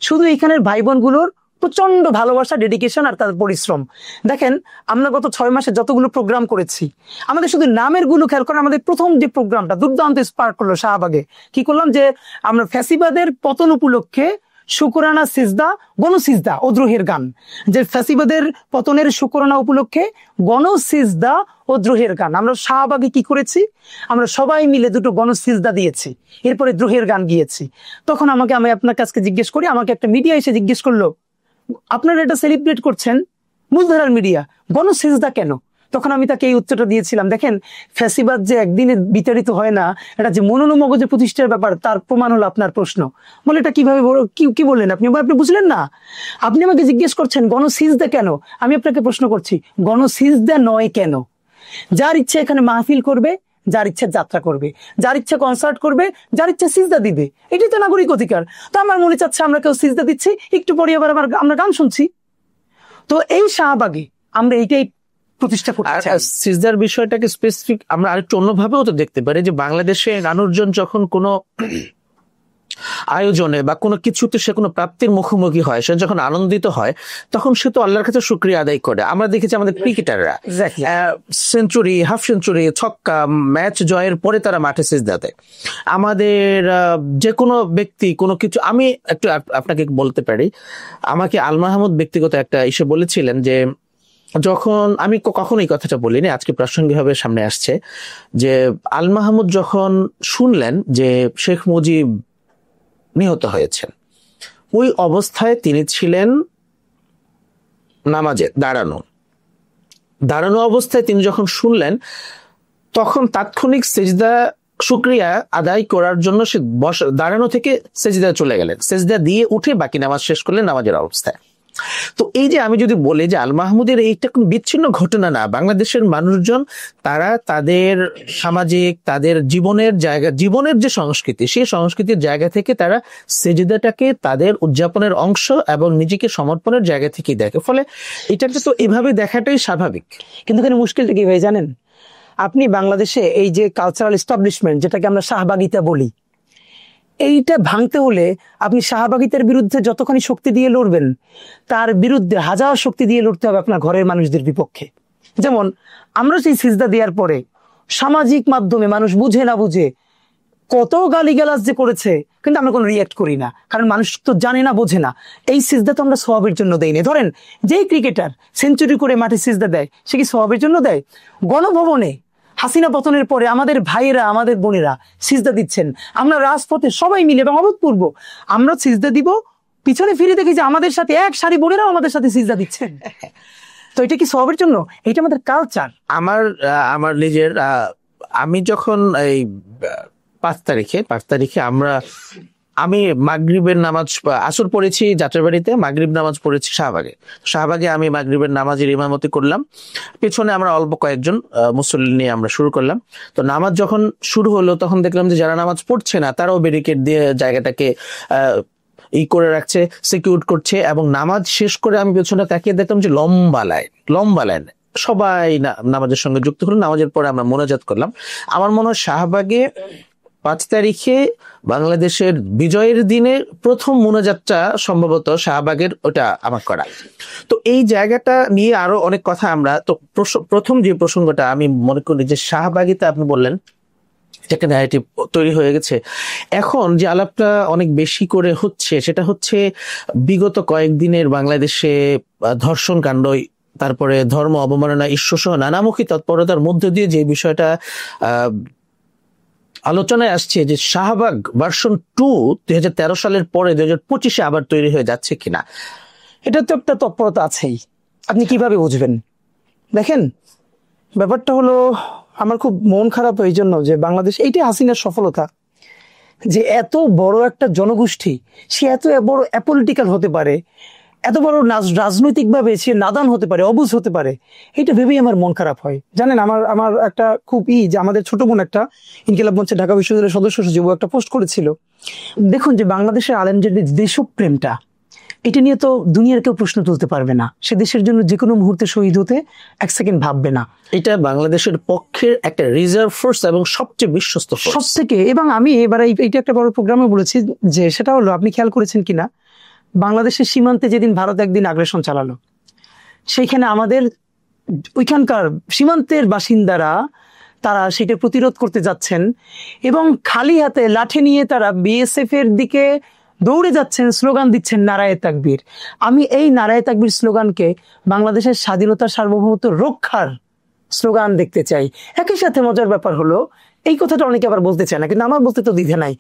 শুধু এখানের ভাই বোনগুলোর প্রচন্ড ভালোবাসা, ডেডিকেশন আর তাদের পরিশ্রম। দেখেন আমরা গত 6 মাসে যতগুলো প্রোগ্রাম করেছি, আমাদের শুধু নামের গুলো খেয়াল করেন। আমাদের প্রথম যে প্রোগ্রামটা দুর্দান্ত স্পার্ক করলো শাহবাগে, কি করলাম যে আমরা ফ্যাসিবাদের পতন উপলক্ষে শুকরানা সিজদা, গণসিজদা ও দ্রোহের গান, যে ফ্যাসিবাদের পতনের শুকরানা উপলক্ষে গণসিজদা ও দ্রোহের গান, আমরা শাহবাগে কি করেছি, আমরা সবাই মিলে দুটো গণসিজদা দিয়েছি, এরপরে দ্রোহের গান গিয়েছি। তখন আমি আপনার কাছে জিজ্ঞেস করি, আমাকে একটা মিডিয়া এসে জিজ্ঞেস করলো, আপনারা এটা সেলিব্রেট করছেন মূলধারার মিডিয়া, গণসিজদা কেন? তখন আমি তাকে এই উত্তরটা দিয়েছিলাম, দেখেন ফ্যাসিবাদ যে একদিনে বিতাড়িত হয় না, এটা যে মনোমগজে প্রতিষ্ঠার ব্যাপার, তার প্রমাণ হলো আপনার প্রশ্ন। বলে এটা কিভাবে কি বললেন আপনি? আপনি বুঝলেন না, আপনি আমাকে জিজ্ঞেস করছেন গণসিজদা কেন, আমি আপনাকে প্রশ্ন করছি গণসিজদা নয় কেন? যার ইচ্ছে এখানে মাহফিল করবে, যার ইচ্ছে যাত্রা করবে, যার ইচ্ছে কনসার্ট করবে, যার ইচ্ছে সিজদা দিবে, এটাই তো নাগরিক অধিকার। তো আমার মনে চাচ্ছে আমরা কেউ সিজদা দিচ্ছি, একটু পরে আবার আমরা গান শুনছি। তো এই শাহবাগে আমরা এইটাই প্রতিষ্ঠা করতে চাই। সিজদার বিষয়টাকে স্পেসিফিক আমরা আরেকটু অন্যভাবেও তো দেখতে পারি, যে বাংলাদেশে মানুষজন যখন কোনো আয়োজনে বা কোনো কিছুতে সে কোনো প্রাপ্তির মুখোমুখি হয়, সে যখন আনন্দিত হয়, তখন সে তো আল্লাহর কাছে শুকরিয়া আদায় করে। আমরা দেখেছি আমাদের ক্রিকেটাররা সেঞ্চুরি, হাফ সেঞ্চুরি, ছক্কা, ম্যাচ জয়ের পরে তারা মাঠে সিজদা দেয়। আমাদের যে কোনো ব্যক্তি কোনো কিছু, আমি একটু আপনাকে বলতে পারি, আমাকে আল মাহমুদ ব্যক্তিগত একটা ইস্যু বলেছিলেন যে যখন আমি কখনোই কথাটা বলিনি, আজকে প্রাসঙ্গিকভাবে সামনে আসছে, যে আল মাহমুদ যখন শুনলেন যে শেখ মুজিব নিহত হয়েছেন, ওই অবস্থায় তিনি ছিলেন নামাজে দাঁড়ানো অবস্থায় তিনি যখন শুনলেন, তখন তাৎক্ষণিক সেজদা শুকরিয়া আদায় করার জন্য সে দাঁড়ানো থেকে সেজদা চলে গেলেন, সেজদা দিয়ে উঠে বাকি নামাজ শেষ করলেন নামাজের অবস্থায়। তো এই যে আমি যদি বলি যে আল মাহমুদের এইটা কোনো বিচ্ছিন্ন ঘটনা না, বাংলাদেশের মানুষজন তারা তাদের সামাজিক, তাদের জীবনের যে সংস্কৃতি, সেই সংস্কৃতির জায়গা থেকে তারা সেজদাটাকে তাদের উদযাপনের অংশ এবং নিজেকে সমর্পণের জায়গা থেকে দেখে। ফলে এটাকে তো এভাবে দেখাটাই স্বাভাবিক। কিন্তু এখানে মুশকিলটা কি ভাই জানেন, আপনি বাংলাদেশে এই যে কালচারাল এস্টাবলিশমেন্ট, যেটাকে আমরা শাহবাগিতা বলি, এইটা ভাঙতে হলে আপনি শাহবাগিতার বিরুদ্ধে যতখানি শক্তি দিয়ে লড়বেন, তার বিরুদ্ধে হাজার শক্তি দিয়ে লড়তে হবে আপনার ঘরের মানুষদের বিপক্ষে। যেমন আমরা সেই সিজদা দেওয়ার পরে সামাজিক মাধ্যমে মানুষ বুঝে না বুঝে কত গালিগালাজ যে করেছে, কিন্তু আমরা কোনো রিয়াক্ট করি না, কারণ মানুষ তো জানে না, বোঝে না। এই সিজদা তো আমরা সওয়াবের জন্য দেই না। ধরেন যেই ক্রিকেটার সেঞ্চুরি করে মাঠে সিজদা দেয়, সে কি সওয়াবের জন্য দেয়? গণভবনে হাসিনা পতনের পরে আমাদের ভাইয়েরা, আমাদের বোনেরা সিজদা দিচ্ছেন, আমরা রাজপথে সবাই মিলে এবং অভূতপূর্ব আমরা সিজদা দিব, পিছনে ফিরে দেখি যে আমাদের সাথে এক সারি বোনেরাও আমাদের সাথে সিজদা দিচ্ছেন। তো এটা কি সওয়াবের জন্য? এটা আমাদের কালচার। আমার নিজের আমি যখন এই 5 তারিখে আমি মাগরিবের নামাজ, আসর পড়েছি যাত্রাবাড়িতে, মাগরিব নামাজ পড়েছি শাহবাগে আমি মাগরিবের নামাজের ইমামতি করলাম। পেছনে আমরা অল্প কয়েকজন মুসল্লি নিয়ে আমরা শুরু করলাম। তো নামাজ যখন শুরু হলো, তখন দেখলাম যে যারা নামাজ পড়ছে না তারাও ব্যারিকেড দিয়ে জায়গাটাকে করে রাখছে, সিকিউর করছে। এবং নামাজ শেষ করে আমি পেছনে তাকিয়ে দেখলাম যে লম্বা লাইন সবাই নামাজের সঙ্গে যুক্ত হলো। নামাজের পরে আমরা মোনাজাত করলাম। আমার মনে হয় শাহবাগে 5 তারিখে বাংলাদেশের বিজয়ের দিনে প্রথম মোনাজাতটা সম্ভবত শাহবাগের, ওটা আমার করা। তো এই জায়গাটা নিয়ে আরো অনেক কথা আমরা, তো প্রথম যে প্রসঙ্গটা আমি মনে করি যে শাহবাগিতে আপনি বললেন একটা ন্যারেটিভ তৈরি হয়ে গেছে। এখন যে আলাপটা অনেক বেশি করে হচ্ছে, সেটা হচ্ছে বিগত কয়েকদিনের বাংলাদেশে ধর্ষণ কাণ্ড, তারপরে ধর্ম অবমাননা, ঈশ্বরসহ নানামুখী তৎপরতার মধ্য দিয়ে যে বিষয়টা আলোচনায় আসছে, যে শাহবাগ ভার্সন 2 2013 সালের পরে 2025-এ আবার তৈরি হয়ে যাচ্ছে কিনা। এটা তো একটা তৎপরতা আছেই, আপনি কিভাবে বুঝবেন? দেখেন ব্যাপারটা হলো, আমার খুব মন খারাপ এই জন্য যে বাংলাদেশ, এইটাই হাসিনার সফলতা, যে এত বড় একটা জনগোষ্ঠী সে এত বড় অ্যাপলিটিক্যাল হতে পারে, এত বড় রাজনৈতিকভাবে সে নাদান হতে পারে, অবুঝ হতে পারে, এটা ভেবেই আমার মন খারাপ হয়। জানেন, আমার আমার একটা খুব যে আমাদের ছোট বোন একটা ইনকিলাব মঞ্চে ঢাকা বিশ্ববিদ্যালয়ের সদস্য সচিব একটা পোস্ট করেছিল। দেখুন যে বাংলাদেশের আলেমদের দেশপ্রেমটা, এটা নিয়ে তো দুনিয়ার কেউ প্রশ্ন তুলতে পারবে না। সে দেশের জন্য যে কোনো মুহূর্তে শহীদ হতে এক সেকেন্ড ভাববে না। এটা বাংলাদেশের পক্ষের একটা রিজার্ভ ফোর্স এবং সবচেয়ে বিশ্বস্ত ফোর্স সব থেকে। এবং আমি এবার এইটা একটা বড় প্রোগ্রামে বলেছি যে সেটা হলো, আপনি খেয়াল করেছেন কিনা, বাংলাদেশের সীমান্তে যেদিন ভারত একদিন আগ্রাসন চালালো, সেইখানে আমাদের ওইখানকার সীমান্তের বাসিন্দারা তারা সেটা প্রতিরোধ করতে যাচ্ছেন এবং খালি হাতে লাঠি নিয়ে তারা বিএসএফ এর দিকে দৌড়ে যাচ্ছেন, স্লোগান দিচ্ছেন নারায়ে তাকবীর। আমি এই নারায়ে তাকবীর স্লোগানকে বাংলাদেশের স্বাধীনতার সার্বভৌমত্ব রক্ষার স্লোগান দেখতে চাই। একই সাথে মজার ব্যাপার হলো, এই কথাটা অনেকে আবার বলতে চায় না, কিন্তু আমার বলতে তো দ্বিধা নাই।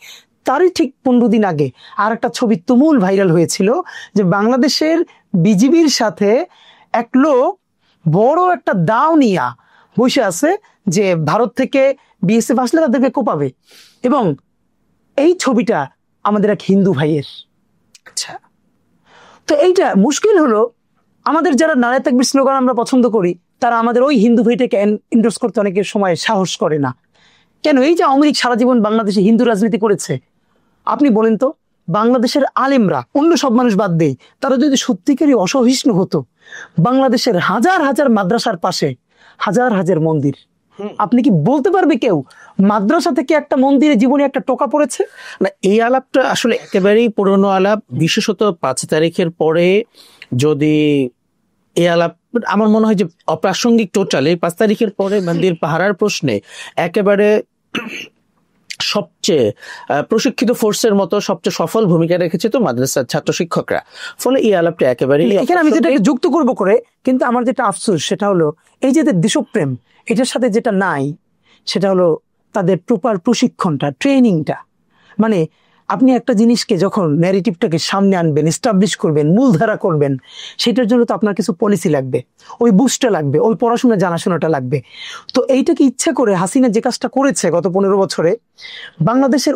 তারই ঠিক 15 দিন আগে আর একটা ছবি তুমুল ভাইরাল হয়েছিল যে বাংলাদেশের বিজিবির সাথে এক লোক বড় একটা দাও নিয়া বসে আছে, যে ভারত থেকে বিএসএফ আসলে তাদেরকে কোপাবে। এবং এই ছবিটা আমাদের এক হিন্দু ভাইয়ের। আচ্ছা, তো এইটা মুশকিল হলো, আমাদের যারা নারায়ে তাকবীর স্লোগান আমরা পছন্দ করি, তারা আমাদের ওই হিন্দু ভাইটাকে এন্ডোর্স করতে অনেকের সময় সাহস করে না। কেন? এই যে আওয়ামী লীগ সারা জীবন বাংলাদেশে হিন্দু রাজনীতি করেছে, আপনি বলেন তো, বাংলাদেশের আলেমরা, অন্য সব মানুষ বাদ দেই, তারা যদি সত্যিকারই অসহিষ্ণু হতো, বাংলাদেশের হাজার হাজার মাদ্রাসার পাশে হাজার হাজার মন্দির, আপনি কি বলতে পারবে কেউ মাদ্রাসা থেকে একটা মন্দিরে জীবনে একটা টোকা পড়েছে? না, এই আলাপটা আসলে একেবারেই পুরনো আলাপ। বিশেষত 5 তারিখের পরে যদি এই আলাপ, আমার মনে হয় যে অপ্রাসঙ্গিক টোটালি। 5 তারিখের পরে মন্দির পাহারার প্রশ্নে একেবারে সবচেয়ে প্রশিক্ষিত ফোর্সের মতো সবচেয়ে সফল ভূমিকা রেখেছে তো মাদ্রাসার ছাত্র শিক্ষকরা। ফলে এই আলাপটা একেবারেই, এখানে আমি যেটা যুক্ত করব করে, কিন্তু আমার যেটা আফসোস সেটা হলো এই যে দেশপ্রেম, এটার সাথে যেটা নাই সেটা হলো তাদের প্রপার প্রশিক্ষণটা, ট্রেনিংটা। মানে আপনি একটা জিনিসকে যখন ন্যারেটিভটাকে সামনে আনবেন, এস্টাবলিশ করবেন, মূলধারা করবেন, সেটার জন্য তো আপনার কিছু পলিসি লাগবে, ওই বুস্টটা লাগবে, ওই পড়াশোনা জানাশোনাটা লাগবে। তো এইটাকে ইচ্ছা করে হাসিনা যে কাজটা করেছে গত 15 বছরে, বাংলাদেশের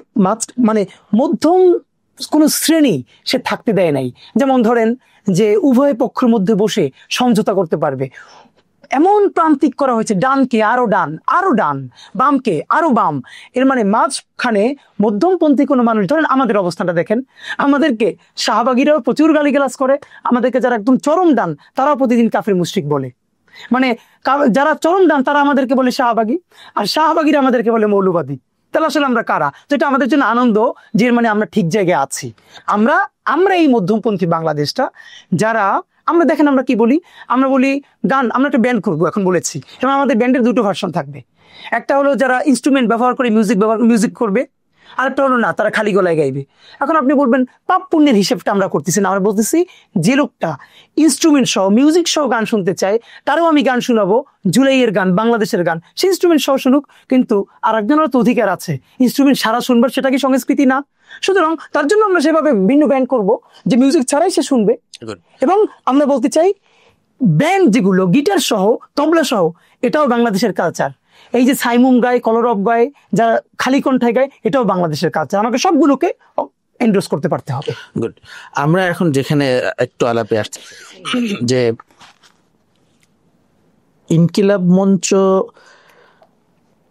মানে মধ্যম কোন শ্রেণী সে থাকতে দেয় নাই। যেমন ধরেন যে উভয় পক্ষের মধ্যে বসে সমঝোতা করতে পারবে, এমন প্রান্তিক করা হয়েছে, ডানকে আরো ডান, আরো ডান, বামকে আরো বাম। এর মানে মাঝখানে মধ্যমপন্থী কোনো মানুষ, ধরেন আমাদের অবস্থানটা দেখেন, আমাদেরকে শাহবাগীরাও প্রচুর গালিগালাজ করে, আমাদেরকে যারা একদম চরম ডান তারাও প্রতিদিন কাফির মুশরিক বলে। মানে যারা চরম ডান তারা আমাদেরকে বলে শাহবাগী, আর শাহবাগীরা আমাদেরকে বলে মৌলবাদী। তাহলে আসলে আমরা কারা? তো এটা আমাদের জন্য আনন্দ যে মানে আমরা ঠিক জায়গায় আছি। আমরা এই মধ্যমপন্থী বাংলাদেশটা যারা, আমরা দেখেন আমরা কি বলি, আমরা বলি গান, আমরা একটা ব্যান্ড করবো এখন বলেছি, এবং আমাদের ব্যান্ডের 2টো ভার্সন থাকবে। একটা হলো যারা ইনস্ট্রুমেন্ট ব্যবহার করে মিউজিক করবে, আরেকটা হলো না, তারা খালি গলায় গাইবে। এখন আপনি বলবেন পাপ পুণ্যের হিসেবটা আমরা করতেছি না, আমরা বলতেছি যে লোকটা ইনস্ট্রুমেন্ট সহ মিউজিক সহ গান শুনতে চায় তারও আমি গান শোনাবো, জুলাইয়ের গান, বাংলাদেশের গান, সে ইনস্ট্রুমেন্ট সহ শুনুক। কিন্তু আর একজনের তো অধিকার আছে ইনস্ট্রুমেন্ট সারা শুনবার, সেটা কি সংস্কৃতি না? সুতরাং তার জন্য আমরা সেভাবে ভিন্ন ব্যান্ড করব যে মিউজিক ছাড়াই সে শুনবে। এবং আমরা বলতে চাই ব্যান্ড যেগুলো গিটার সহ, তবলা সহ, এটাও বাংলাদেশের কালচার। এই যে সাইমুম গায়, কলরব গায়, যারা খালি কণ্ঠায় গায়, এটাও বাংলাদেশের কালচার। আমাকে সবগুলোকে এন্ডোর্স করতে পারতে হবে। গুড। আমরা এখন যেখানে একটু আলাপে আসছি, যে ইনকিলাব মঞ্চ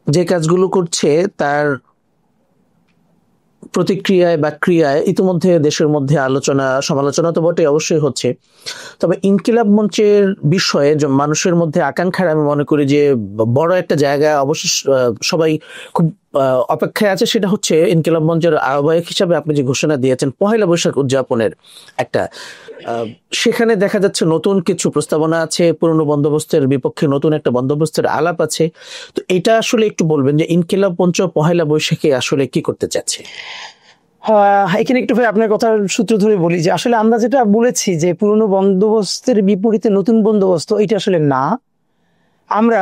যে কাজগুলো করছে তার প্রতিক্রিয়ায় বা ক্রিয়ায় ইতিমধ্যে দেশের মধ্যে আলোচনা সমালোচনা তো বটে অবশ্যই হচ্ছে। তবে ইনকিলাব মঞ্চের বিষয়ে মানুষের মধ্যে আকাঙ্ক্ষার আমি মনে করি যে বড় একটা জায়গা অবশ্যই সবাই খুব অপেক্ষায় আছে। সেটা হচ্ছে ইনকিলাব মঞ্চের আহ্বায়ক হিসাবে আপনি যে ঘোষণা দিয়েছেন পহেলা বৈশাখ উদযাপনের একটা, সেখানে দেখা যাচ্ছে নতুন কিছু প্রস্তাবনা আছে, পুরনো বন্দোবস্তের বিপক্ষে নতুন একটা বন্দোবস্তের আলাপ আছে। তো এটা আসলে একটু বলবেন যে ইনকিলাব মঞ্চ পহেলা বৈশাখে আসলে কি করতে চাচ্ছে? এখানে একটু আপনার কথার সূত্র ধরে বলি যে আসলে আমরা যেটা বলেছি যে পুরনো বন্দোবস্তের বিপরীতে নতুন বন্দোবস্ত, এটা আসলে না। আমরা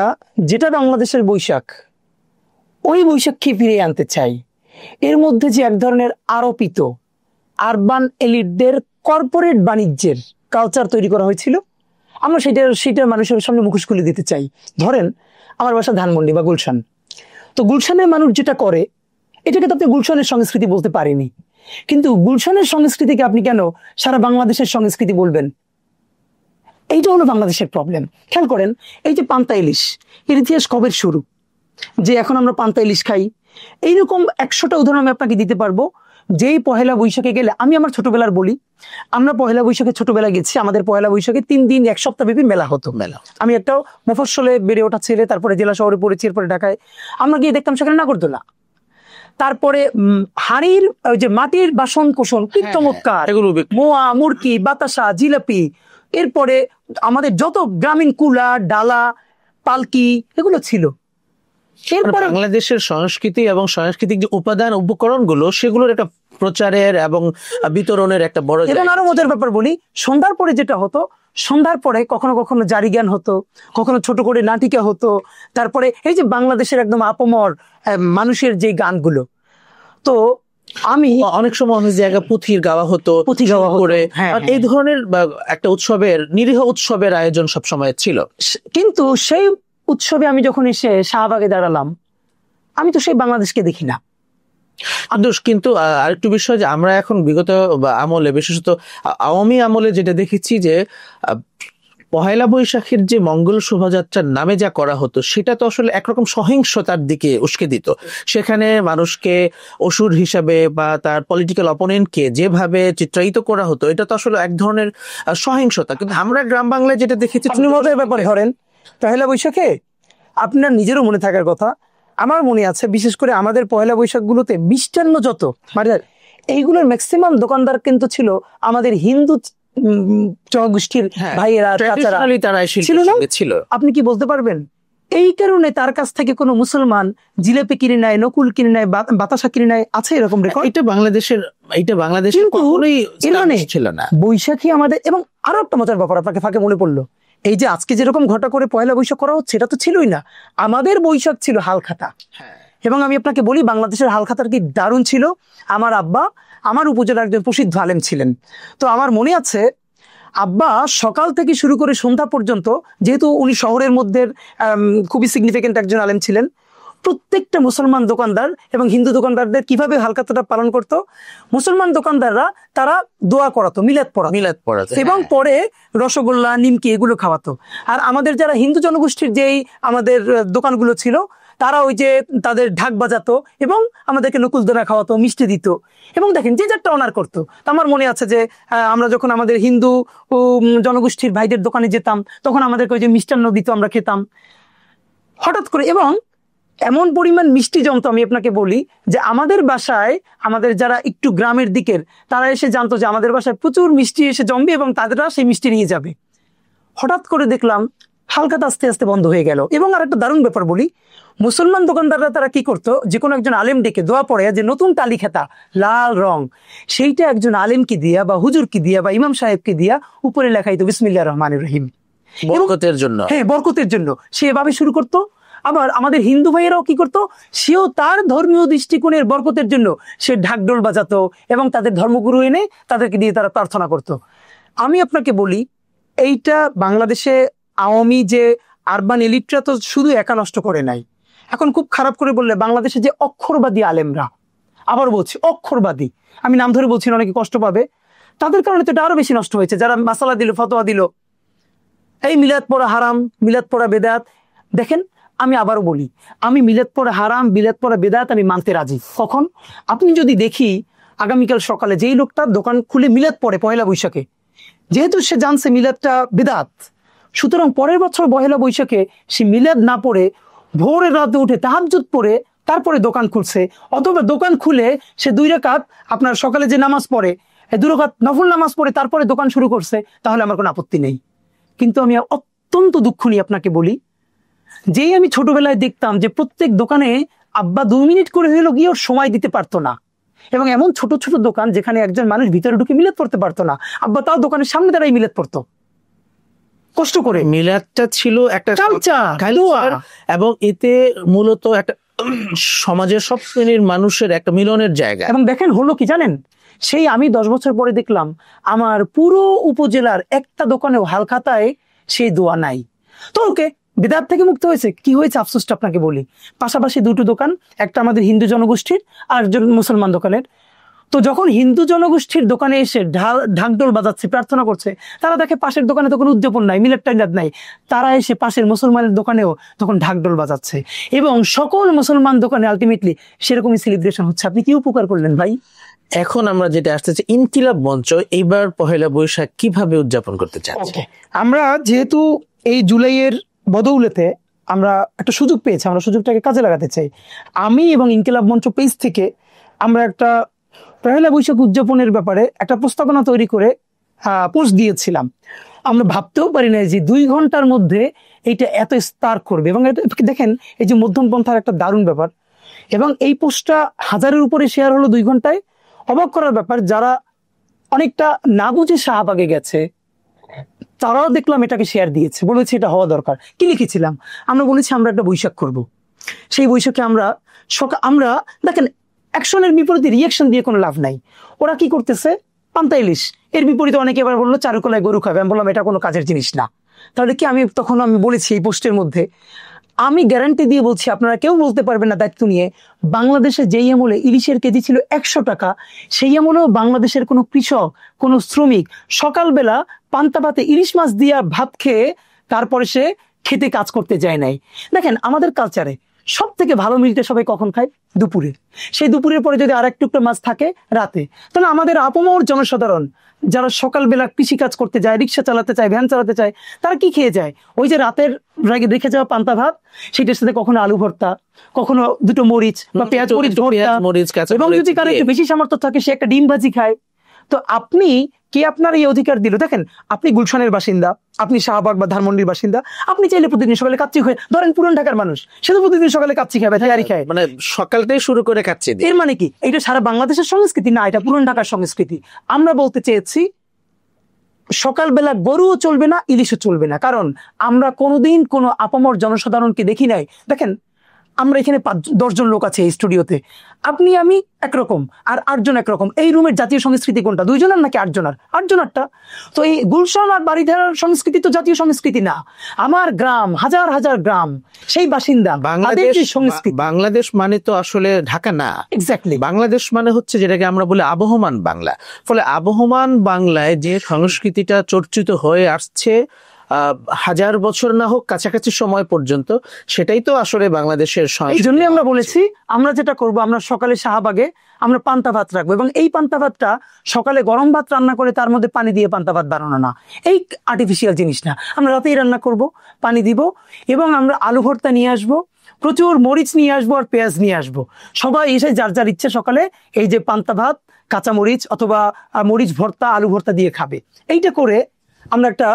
যেটা বাংলাদেশের বৈশাখ, ওই বৈশাখকে ফিরিয়ে আনতে চাই। এর মধ্যে যে এক ধরনের আরোপিত আরবান এলিটদের কর্পোরেট বাণিজ্যের কালচার তৈরি করা হয়েছিল, আমরা সেটা মানুষের সামনে মুখোশ খুলে দিতে চাই। ধরেন আমার বাসা ধানমন্ডি বা গুলশান, তো গুলশানের মানুষ যেটা করে এটাকে তো আপনি গুলশানের সংস্কৃতি বলতে পারেনি, কিন্তু গুলশানের সংস্কৃতিকে আপনি কেন সারা বাংলাদেশের সংস্কৃতি বলবেন? এইটা হলো বাংলাদেশের প্রবলেম। খেয়াল করেন, এই যে পান্তা ইলিশ, এর ইতিহাস কবে শুরু যে এখন আমরা পান্তা ইলিশ খাই? এইরকম 100টা উদাহরণ আমি আপনাকে দিতে পারবো। যেই পহেলা বৈশাখে গেলে, আমি আমার ছোটবেলার বলি, আমরা পহেলা বৈশাখে ছোটবেলা গেছি, আমাদের পহেলা বৈশাখে 3 দিন 1 সপ্তাহ ব্যাপী মেলা হতো। আমি একটা মফস্বলে বেড়ে ওঠা ছেলে, তারপরে জেলা শহরে পড়েছি, এরপরে ঢাকায়। আমরা গিয়ে দেখতাম সেখানে নাগরদোলা, তারপরে হাড়ির ওই যে মাটির বাসন কোসন, কি চমৎকার, মোয়া, মুরকি, বাতাসা, জিলাপি, এরপরে আমাদের যত গ্রামীণ কুলা, ডালা, পালকি, এগুলো ছিল। এরপরে বাংলাদেশের সংস্কৃতি এবং সাংস্কৃতিক যে উপাদান উপকরণ গুলো, সেগুলোর একটা প্রচারের এবং বিতরণের একটা বড়। এবং আরো মজার ব্যাপার বলি, সন্ধ্যার পরে যেটা হতো, সন্ধ্যার পরে কখনো কখনো জারি গান হতো, কখনো ছোট করে নাটিকা হতো, তারপরে এই যে বাংলাদেশের একদম আপমর মানুষের যে গানগুলো। তো আমি অনেক সময় অনেক জায়গায় পুথির গাওয়া হতো, পুঁথি গাওয়া করে হ্যাঁ, এই ধরনের একটা উৎসবের, নিরীহ উৎসবের আয়োজন সবসময় ছিল। কিন্তু সেই উৎসবে আমি যখন এসে শাহবাগে দাঁড়ালাম, আমি তো সেই বাংলাদেশকে দেখি না। কিন্তু আরেকটু বিষয় যে আমরা এখন বিগত আমলে, বিশেষত আওয়ামী আমলে যেটা দেখেছি যে পহেলা বৈশাখের যে মঙ্গল শোভাযাত্রার নামে যা করা হতো, সেটা তো আসলে একরকম সহিংসতার দিকে উস্কে দিত। সেখানে মানুষকে অসুর হিসাবে বা তার পলিটিক্যাল অপোনেন্টকে যেভাবে চিত্রায়িত করা হতো, এটা তো আসলে এক ধরনের সহিংসতা। কিন্তু আমরা গ্রাম বাংলায় যেটা দেখেছি, আপনি মজার ব্যাপার ধরেন, পহেলা বৈশাখে আপনার নিজেরও মনে থাকার কথা, আমার মনে আছে, বিশেষ করে আমাদের পহেলা বৈশাখ গুলোতে মিষ্টান্ন যত মানে এইগুলোর ম্যাক্সিমাম দোকানদার কিন্তু ছিল আমাদের হিন্দু জনগোষ্ঠীর ভাইয়েরা, তারা ছিল। আপনি কি বলতে পারবেন এই কারণে তার কাছ থেকে কোনো মুসলমান জিলেপি কিনে নেয়, নকুল কিনে নেয়, বাতাসা কিনে নেয়? আছে এরকম রেকর্ড? এটা বাংলাদেশের কখনোই ছিল না। বৈশাখী আমাদের। এবং আরো একটা মজার ব্যাপার আপনাকে ফাঁকে মনে পড়লো, এই যে আজকে যেরকম ঘটা করে পয়লা বৈশাখ করা হচ্ছে, এটা তো ছিলই না। আমাদের বৈশাখ ছিল হালখাতা। এবং আমি আপনাকে বলি, বাংলাদেশের হালখাতার কি দারুণ ছিল। আমার আব্বা আমার উপজেলার একজন প্রসিদ্ধ আলেম ছিলেন। তো আমার মনে আছে, আব্বা সকাল থেকে শুরু করে সন্ধ্যা পর্যন্ত, যেহেতু উনি শহরের মধ্যে খুবই সিগনিফিকেন্ট একজন আলেম ছিলেন, প্রত্যেকটা মুসলমান দোকানদার এবং হিন্দু দোকানদারদের কিভাবে হালখাতাটা পালন করত, মুসলমান দোকানদাররা তারা দোয়া করাতো, মিলাদ পড়াতো এবং পরে রসগোল্লা, নিমকি এগুলো খাওয়াতো। আর আমাদের যারা হিন্দু জনগোষ্ঠীর যেই আমাদের দোকানগুলো ছিল, তারা ওই যে তাদের ঢাক বাজাতো এবং আমাদেরকে নকুলদানা খাওয়াতো, মিষ্টি দিত। এবং দেখেন যে যারটা অনার করতো। আমার মনে আছে যে আমরা যখন আমাদের হিন্দু জনগোষ্ঠীর ভাইদের দোকানে যেতাম, তখন আমাদেরকে ওই যে মিষ্টান্ন দিত, আমরা খেতাম হঠাৎ করে। এবং এমন পরিমাণ মিষ্টি জমতো, আমি আপনাকে বলি যে আমাদের বাসায়, আমাদের যারা একটু গ্রামের দিকের, তারা এসে জানতো যে আমাদের বাসায় প্রচুর মিষ্টি এসে জমবে এবং তাদেররা সেই মিষ্টি নিয়ে যাবে। হঠাৎ করে দেখলাম হালখাতা আস্তে আস্তে বন্ধ হয়ে গেল। এবং আর একটা দারুণ ব্যাপার বলি, মুসলমান দোকানদাররা তারা কি করতো, যে কোনো একজন আলেম ডেকে দোয়া পড়ে, যে নতুন টালি খেতা লাল রং, সেইটা একজন আলেমকে দিয়া বা হুজুরকে দিয়া বা ইমাম সাহেবকে দিয়া উপরে লেখাইতো বিসমিল্লাহির রহমানির রহিম, বরকতের জন্য। হ্যাঁ, বরকতের জন্য সে এভাবে শুরু করতো। আবার আমাদের হিন্দু ভাইয়েরাও কি করতো, সেও তার ধর্মীয় দৃষ্টিকোণের বরকতের জন্য সে ঢাকঢোল বাজাতো এবং তাদের ধর্মগুরু এনে তাদেরকে দিয়ে তারা প্রার্থনা করত। আমি আপনাকে বলি, এইটা বাংলাদেশে আওয়ামী যে আরবান এলিটরা তো শুধু একা নষ্ট করে নাই, এখন খুব খারাপ করে বললে বাংলাদেশে যে অক্ষরবাদী আলেমরা, আবার বলছি অক্ষরবাদী, আমি নাম ধরে বলছি না, অনেকে কষ্ট পাবে, তাদের কারণে তো এটা আরো বেশি নষ্ট হয়েছে। যারা মাসালা দিল, ফতোয়া দিল, এই মিলাদ পড়া হারাম, মিলাদ পড়া বেদাত। দেখেন, আমি আবারও বলি, আমি মিলাদ পড়া হারাম, মিলাদ পড়া বেদাত আমি মানতে রাজি। কখন? আপনি যদি দেখি আগামীকাল সকালে যেই লোকটা দোকান খুলে মিলাদ পড়ে পয়লা বৈশাখে, যেহেতু সে জানছে মিলাদটা বেদাত, সুতরাং পরের বছর পয়লা বৈশাখে সে মিলাদ না পড়ে ভোরের রাতে উঠে তাহাজ্জুদ পড়ে তারপরে দোকান খুলছে, অথবা দোকান খুলে সে 2 রাকাত আপনার সকালে যে নামাজ পড়ে, 2 রাকাত নফল নামাজ পড়ে তারপরে দোকান শুরু করছে, তাহলে আমার কোনো আপত্তি নেই। কিন্তু আমি অত্যন্ত দুঃখ নিয়ে আপনাকে বলি, যেই আমি ছোটবেলায় দেখতাম যে প্রত্যেক দোকানে আব্বা 2 মিনিট করে হলো গিয়ে ওর সময় দিতে পারতো না, এবং এমন ছোট ছোট দোকান যেখানে একজন মানুষ ভিতরে ঢুকে মিলাদ পড়তে পারতো না, আব্বা তাও দোকানের সামনে দাঁড়াই মিলাদ পড়তো কষ্ট করে। মিলাদটা ছিল একটা কালচার, এবং এতে মূলত একটা সমাজের সব শ্রেণীর মানুষের একটা মিলনের জায়গা। এবং দেখেন হলো কি জানেন, সেই আমি 10 বছর পরে দেখলাম আমার পুরো উপজেলার একটা দোকানেও হালখাতায় সেই দোয়া নাই। তো ওকে, বিদাত থেকে মুক্ত হয়েছে। কি হয়েছে আফসোসটা আপনাকে বলি, পাশাপাশি 2টো দোকান, একটা আমাদের হিন্দু জনগোষ্ঠীর আর একজন মুসলমান দোকানের। তো যখন হিন্দু জনগোষ্ঠীর দোকানে এসে ঢাকঢোল বাজাচ্ছে, প্রার্থনা করছে, তারা দেখে পাশের দোকানে তো কোনো উদযাপন নাই, মিলাদ টাইলাদ নাই, তারা এসে পাশের মুসলমানের দোকানেও তখন ঢাকঢোল বাজাচ্ছে এবং সকল মুসলমান দোকানে আলটিমেটলি সেরকমই সেলিব্রেশন হচ্ছে। আপনি কি উপকার করলেন ভাই? এখন আমরা যেটা আসতেছি ইনকিলাব মঞ্চ এইবার পহেলা বৈশাখ কিভাবে উদযাপন করতে চাচ্ছি? আমরা যেহেতু এই জুলাইয়ের বদৌলতে আমরা একটা সুযোগ পেয়েছি, আমরা সুযোগটাকে কাজে লাগাতে চাই। আমি এবং ইনকিলাব মঞ্চ পেজ থেকে আমরা একটা পহেলা বৈশাখ উদযাপনের ব্যাপারে একটা প্রস্তাবনা তৈরি করে পোস্ট দিয়েছিলাম। আমরা ভাবতেও পারি না যে 2 ঘন্টার মধ্যে এইটা এত স্টার করবে। এবং এটা দেখেন, এই যে মধ্যম পন্থার একটা দারুণ ব্যাপার, এবং এই পোস্টটা 1000-এর উপরে শেয়ার হলো 2 ঘন্টায়। অবাক করার ব্যাপার, যারা অনেকটা না বুঝে শাহবাগে গেছে তারাও দেখলাম এটাকে শেয়ার দিয়েছে, বলেছে এটা হওয়া দরকার। কি লিখেছিলাম আমরা? বলেছি আমরা একটা বৈশাখ করব, সেই বৈশাখে আমরা দেখেন অ্যাকশনের বিপরীতে রিয়াকশন দিয়ে কোনো লাভ নাই। ওরা কি করতেছে? পান্তা ইলিশ। এর বিপরীতে অনেকে এবার বললো চারুকলায় গরু খাবে। আমি বললাম এটা কোনো কাজের জিনিস না। তাহলে কি তখন আমি বলেছি এই পোস্টের মধ্যে, আমি গ্যারান্টি দিয়ে বলছি আপনারা কেউ বলতে পারবেন না দায়িত্ব নিয়ে, বাংলাদেশে যেই আমলে ইলিশের কেজি ছিল 100 টাকা, সেই আমলেও বাংলাদেশের কোনো কৃষক, কোনো শ্রমিক সকালবেলা পান্তা ভাতে ইলিশ মাছ দিয়া ভাত খেয়ে তারপরে সে খেতে কাজ করতে যায় নাই। দেখেন আমাদের কালচারে সব থেকে ভালো মিলটা সবাই কখন খায়? দুপুরে। সেই দুপুরের পরে যদি আর এক টুকরো মাছ থাকে রাতে, তাহলে আমাদের আপামর জনসাধারণ যারা সকালবেলা কৃষি কাজ করতে যায়, রিক্সা চালাতে চায়, ভ্যান চালাতে চায়, তারা কি খেয়ে যায়? ওই যে রাতের রেখে যাওয়া পান্তা ভাত, সেটার সাথে কখনো আলু ভর্তা, কখনো 2টো মরিচ বা পেঁয়াজ মরিচ, এবং যদি কারো একটু বেশি সামর্থ্য থাকে সে একটা ডিম ভাজি খায়। তো কে আপনার এই অধিকার দিল? দেখেন, আপনি গুলশানের বাসিন্দা, আপনি শাহবাগ বা ধানমন্ডির বাসিন্দা, আপনি চাইলে প্রতিদিন সকালে কাচ্চি খায়, ধরেন পুরান ঢাকার মানুষ, সে তো প্রতিদিন সকালে কাচ্চি খাবে, তৈরি খায়, মানে সকালটাই শুরু করে খাচ্ছে। এর মানে কি এটা সারা বাংলাদেশের সংস্কৃতি না? এটা পুরান ঢাকার সংস্কৃতি। আমরা বলতে চেয়েছি সকালবেলা গরুও চলবে না, ইলিশও চলবে না, কারণ আমরা কোনোদিন কোনো আপামর জনসাধারণকে দেখি নাই। দেখেন আমরা এখানে 5-10 জন লোক আছে এই স্টুডিওতে, আপনি আমি একরকম আর 8 জন একরকম। এই রুমের জাতীয় সংস্কৃতি কোনটা? 2 জনের নাকি 8 জনের? 8 জনেরটা। তো এই গুলশান আর বাড়িধারার সংস্কৃতি তো জাতীয় সংস্কৃতি না। আমার গ্রাম, হাজার হাজার গ্রাম, সেই বাসিন্দা, বাংলাদেশ মানে তো আসলে ঢাকা না। এক্স্যাক্টলি, বাংলাদেশ মানে হচ্ছে যেটাকে আমরা বলি আবহমান বাংলা। ফলে আবহমান বাংলায় যে সংস্কৃতিটা চর্চিত হয়ে আসছে 1000 বছর না হোক কাছাকাছি সময় পর্যন্ত, সেটাই তো আসলে বাংলাদেশের সংস্কৃতি। এই জন্যই আমরা বলেছি আমরা যেটা করব, আমরা সকালে শাহবাগে আমরা পান্তা ভাত রাখবো, এবং এই পান্তা ভাতটা সকালে গরম ভাত রান্না করে তার মধ্যে পানি দিয়ে পান্তা ভাত বানানো না, এই আর্টিফিশিয়াল জিনিস না। আমরা রাতেই রান্না করব, পানি দিব, এবং আমরা আলু ভর্তা নিয়ে আসবো, প্রচুর মরিচ নিয়ে আসবো আর পেঁয়াজ নিয়ে আসবো। সবাই এসে যার যার ইচ্ছে সকালে এই যে পান্তা ভাত, কাঁচা মরিচ অথবা মরিচ ভর্তা, আলু ভর্তা দিয়ে খাবে। এইটা করে আমরা একটা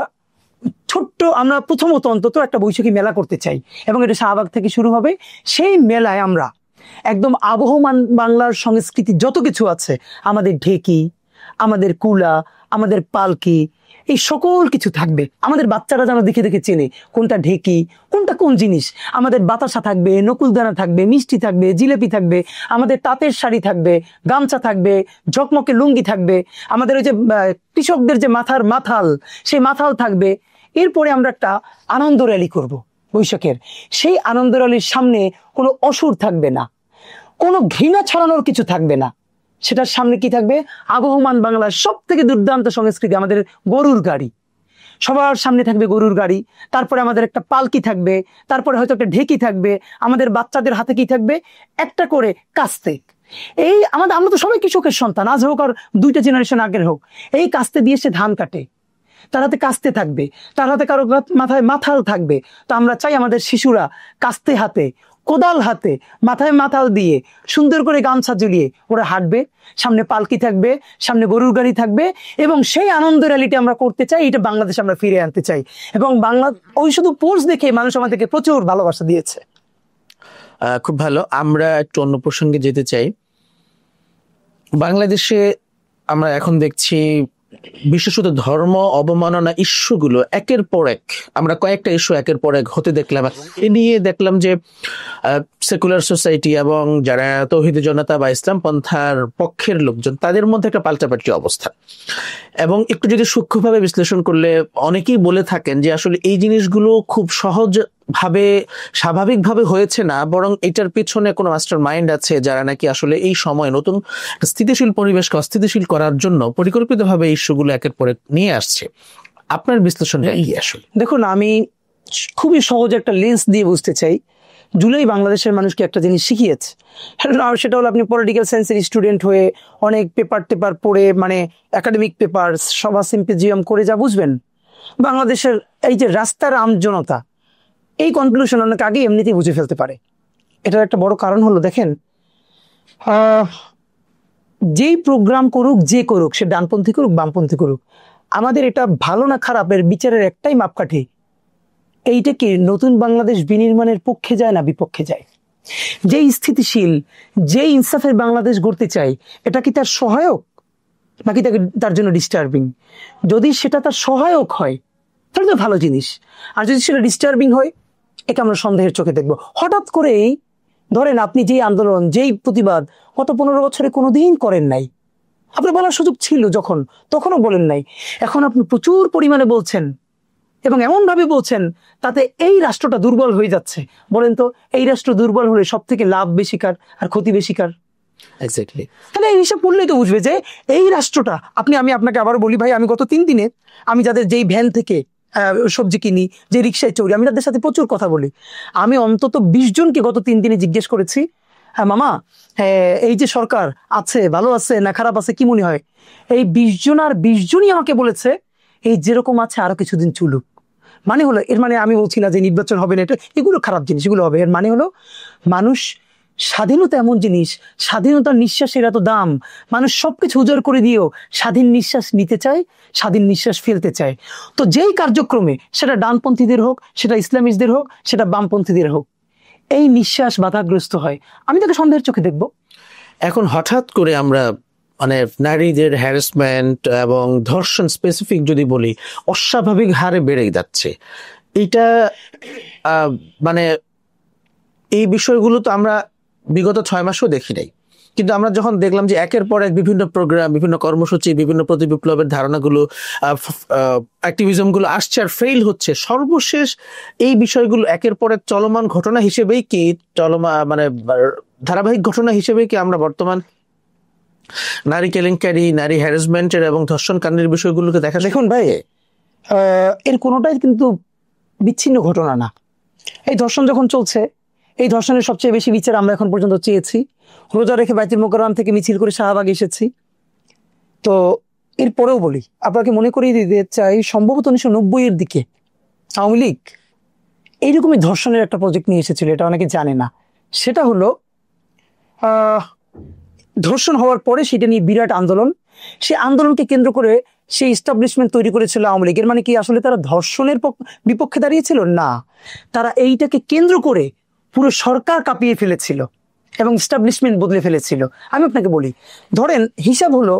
ছোট্ট, আমরা প্রথমত অন্তত একটা বৈশাখী মেলা করতে চাই, এবং এটা শাহবাগ থেকে শুরু হবে। সেই মেলায় আমরা একদম আবহমান বাংলার সংস্কৃতি যত কিছু আছে, আমাদের ঢেকি, আমাদের কুলা, আমাদের পালকি, এই সকল কিছু থাকবে। আমাদের বাচ্চারা যেন দেখে দেখে চেনে কোনটা ঢেকি, কোনটা কোন জিনিস। আমাদের বাতাসা থাকবে, নকুলদানা থাকবে, মিষ্টি থাকবে, জিলেপি থাকবে, আমাদের তাঁতের শাড়ি থাকবে, গামছা থাকবে, ঝকমকে লুঙ্গি থাকবে, আমাদের ওই যে কৃষকদের যে মাথার মাথাল, সেই মাথাল থাকবে। এরপরে আমরা একটা আনন্দ র্যালি করব বৈশাখের। সেই আনন্দ র্যালির সামনে কোনো অসুর থাকবে না, কোনো ঘৃণা ছড়ানোর কিছু থাকবে না। সেটার সামনে কি থাকবে? আবহমান বাংলার সব থেকে দুর্দান্ত সংস্কৃতি, আমাদের গরুর গাড়ি। সবার সামনে থাকবে গরুর গাড়ি, তারপরে আমাদের একটা পালকি থাকবে, তারপরে হয়তো একটা ঢেকি থাকবে, আমাদের বাচ্চাদের হাতে কি থাকবে? একটা করে কাস্তে। এই আমরা তো সবাই কৃষকের সন্তান, আজ হোক আর 2টা জেনারেশন আগের হোক। এই কাস্তে দিয়ে সে ধান কাটে, তার হাতে কাস্তে থাকবে, তার হাতে কারো মাথায় মাথাল থাকবে। তো আমরা চাই আমাদের শিশুরা কাস্তে হাতে, কোদাল হাতে, মাথায় মাথাল দিয়ে সুন্দর করে গামছা ঝুলিয়ে ওরা হাঁটবে, সামনে পালকি থাকবে, সামনে গরুর গাড়ি থাকবে, এবং সেই আনন্দ র্যালিটি আমরা করতে চাই। এটা বাংলাদেশে আমরা ফিরে আনতে চাই, এবং ওই শুধু পোস্ট দেখে মানুষ আমাদেরকে প্রচুর ভালোবাসা দিয়েছে। খুব ভালো। আমরা একটু অন্য প্রসঙ্গে যেতে চাই। বাংলাদেশে আমরা এখন দেখছি বিশেষত ধর্ম অবমাননা ইস্যুগুলো একের পর এক, আমরা কয়েকটা ইস্যু একের পর এক হতে দেখলাম। এ নিয়ে দেখলাম যে সেকুলার সোসাইটি এবং যারা তৌহিদি জনতা বা ইসলাম পন্থার পক্ষের লোকজন, তাদের মধ্যে একটা পাল্টাপাল্টি অবস্থা। এবং একটু যদি সূক্ষ্মভাবে বিশ্লেষণ করলে অনেকেই বলে থাকেন যে আসলে এই জিনিসগুলো খুব সহজ ভাবে স্বাভাবিকভাবে হয়েছে না, বরং এটার পিছনে কোনো মাস্টার মাইন্ড আছে যারা নাকি আসলে এই সময় নতুন স্থিতিশীল পরিবেশকে অস্থিতিশীল করার জন্য পরিকল্পিতভাবে এই ইস্যুগুলো একের পর এক নিয়ে আসছে। আপনার বিশ্লেষণটা কি আসলে? দেখুন, আমি খুবই সহজ একটা লেন্স দিয়ে বুঝতে চাই। জুলাই বাংলাদেশের মানুষকে একটা জিনিস শিখিয়েছে, আর সেটা হলো আপনি পলিটিক্যাল সায়েন্সের স্টুডেন্ট হয়ে অনেক পেপার টেপার পড়ে, মানে একাডেমিক পেপার, সভা সিম্পোজিয়াম করে যা বুঝবেন, বাংলাদেশের এই যে রাস্তার আমজনতা এই কনক্লুশন অনেক আগে এমনিতেই বুঝে ফেলতে পারে। এটার একটা বড় কারণ হলো, দেখেন, যেই প্রোগ্রাম করুক, যে করুক, সে ডানপন্থী করুক বামপন্থী করুক, আমাদের এটা ভালো না খারাপের বিচারের একটাই মাপকাঠি, এইটা কি নতুন বাংলাদেশ বিনির্মাণের পক্ষে যায় না বিপক্ষে যায়? যেই স্থিতিশীল, যেই ইনসাফের বাংলাদেশ গড়তে চাই, এটা কি তার সহায়ক নাকি তার জন্য ডিস্টার্বিং? যদি সেটা তার সহায়ক হয় তাহলে তো ভালো জিনিস, আর যদি সেটা ডিস্টার্বিং হয়, এটা আমরা সন্দেহের চোখে দেখবো। হঠাৎ করেই ধরেন আপনি যেই আন্দোলন, যেই প্রতিবাদ গত 15 বছরে কোনোদিন করেন নাই, আপনার বলার সুযোগ ছিল যখন, তখনও বলেন নাই, এখন আপনি প্রচুর পরিমাণে বলছেন এবং এমন ভাবে বলছেন তাতে এই রাষ্ট্রটা দুর্বল হয়ে যাচ্ছে। বলেন তো, এই রাষ্ট্র দুর্বল হলে সব থেকে লাভ বেশি কার আর ক্ষতি বেশি কার? এক্স্যাক্টলি। তাহলে এই হিসাব পড়লেই তো বুঝবে যে এই রাষ্ট্রটা, আমি আপনাকে আবার বলি ভাই, আমি গত 3 দিনে আমি যাদের যেই ভ্যান থেকে সবজি কিনি, যে রিক্সায় চড়ি, আমি তাদের সাথে প্রচুর কথা বলি। আমি অন্তত 20 জনকে গত 3 দিনে জিজ্ঞেস করেছি, হ্যাঁ মামা, এই যে সরকার আছে ভালো আছে না খারাপ আছে কি মনে হয়? এই 20 জন আর 20 জনই আমাকে বলেছে এই যেরকম আছে আরো কিছুদিন চলুক। মানে হলো, এর মানে আমি বলছি না যে নির্বাচন হবে না, এটা এগুলো খারাপ জিনিস, এগুলো হবে। এর মানে হলো মানুষ, স্বাধীনতা এমন জিনিস, স্বাধীনতার নিঃশ্বাসের এত দাম, মানুষ সবকিছু উজাড় করে দিয়েও স্বাধীন নিঃশ্বাস নিতে চায়, স্বাধীন নিঃশ্বাস ফেলতে চায়। তো যেই কার্যক্রমে, সেটা ডানপন্থীদের হোক, সেটা ইসলামিস্টদের হোক, সেটা বামপন্থীদের হোক, এই নিঃশ্বাস বাধাগ্রস্ত হয়, আমি তাকে সন্দেহের চোখে দেখবো। এখন হঠাৎ করে আমরা মানে নারীদের হ্যারাসমেন্ট এবং ধর্ষণ স্পেসিফিক যদি বলি, অস্বাভাবিক হারে বেড়ে যাচ্ছে। এটা মানে এই বিষয়গুলো তো আমরা বিগত 6 মাসও দেখি নাই, কিন্তু আমরা যখন দেখলাম যে একের পর এক বিভিন্ন প্রোগ্রাম, বিভিন্ন কর্মসূচি, বিভিন্ন প্রতিবিপ্লবের ধারণাগুলো, অ্যাক্টিভিজমগুলো আসছে আর ফেইল হচ্ছে, সর্বশেষ এই বিষয়গুলো একের পর এক চলমান ঘটনা হিসেবেই কি মানে ধারাবাহিক ঘটনা হিসেবেই কি আমরা বর্তমান নারী কেলেঙ্কারি, নারী হ্যারাসমেন্টের এবং ধর্ষণ কাণ্ডের বিষয়গুলোকে দেখা? দেখুন ভাই, এর কোনোটাই কিন্তু বিচ্ছিন্ন ঘটনা না। এই ধর্ষণ যখন চলছে, এই ধর্ষণের সবচেয়ে বেশি বিচার আমরা এখন পর্যন্ত চেয়েছি। রোজা রেখে বাইতুল মোকাররম থেকে মিছিল করে শাহবাগ এসেছি। তো এরপরেও বলি, আপনাকে মনে করিয়ে দিতে চাই, সম্ভবত 1990-এর দিকে আওয়ামী লীগ এইরকমই ধর্ষণের একটা প্রজেক্ট নিয়ে এসেছিল, এটা অনেকে জানে না। সেটা হলো ধর্ষণ হওয়ার পরে সেটা নিয়ে বিরাট আন্দোলন, সেই আন্দোলনকে কেন্দ্র করে সেই এস্টাবলিশমেন্ট তৈরি করেছিল আওয়ামী লীগের। মানে কি, আসলে তারা ধর্ষণের বিপক্ষে দাঁড়িয়েছিল না, তারা এইটাকে কেন্দ্র করে পুরো সরকার কাঁপিয়ে ফেলেছিল এবং এস্টাবলিশমেন্ট বদলে ফেলেছিল। আমি আপনাকে বলি, ধরেন হিসাব হলো,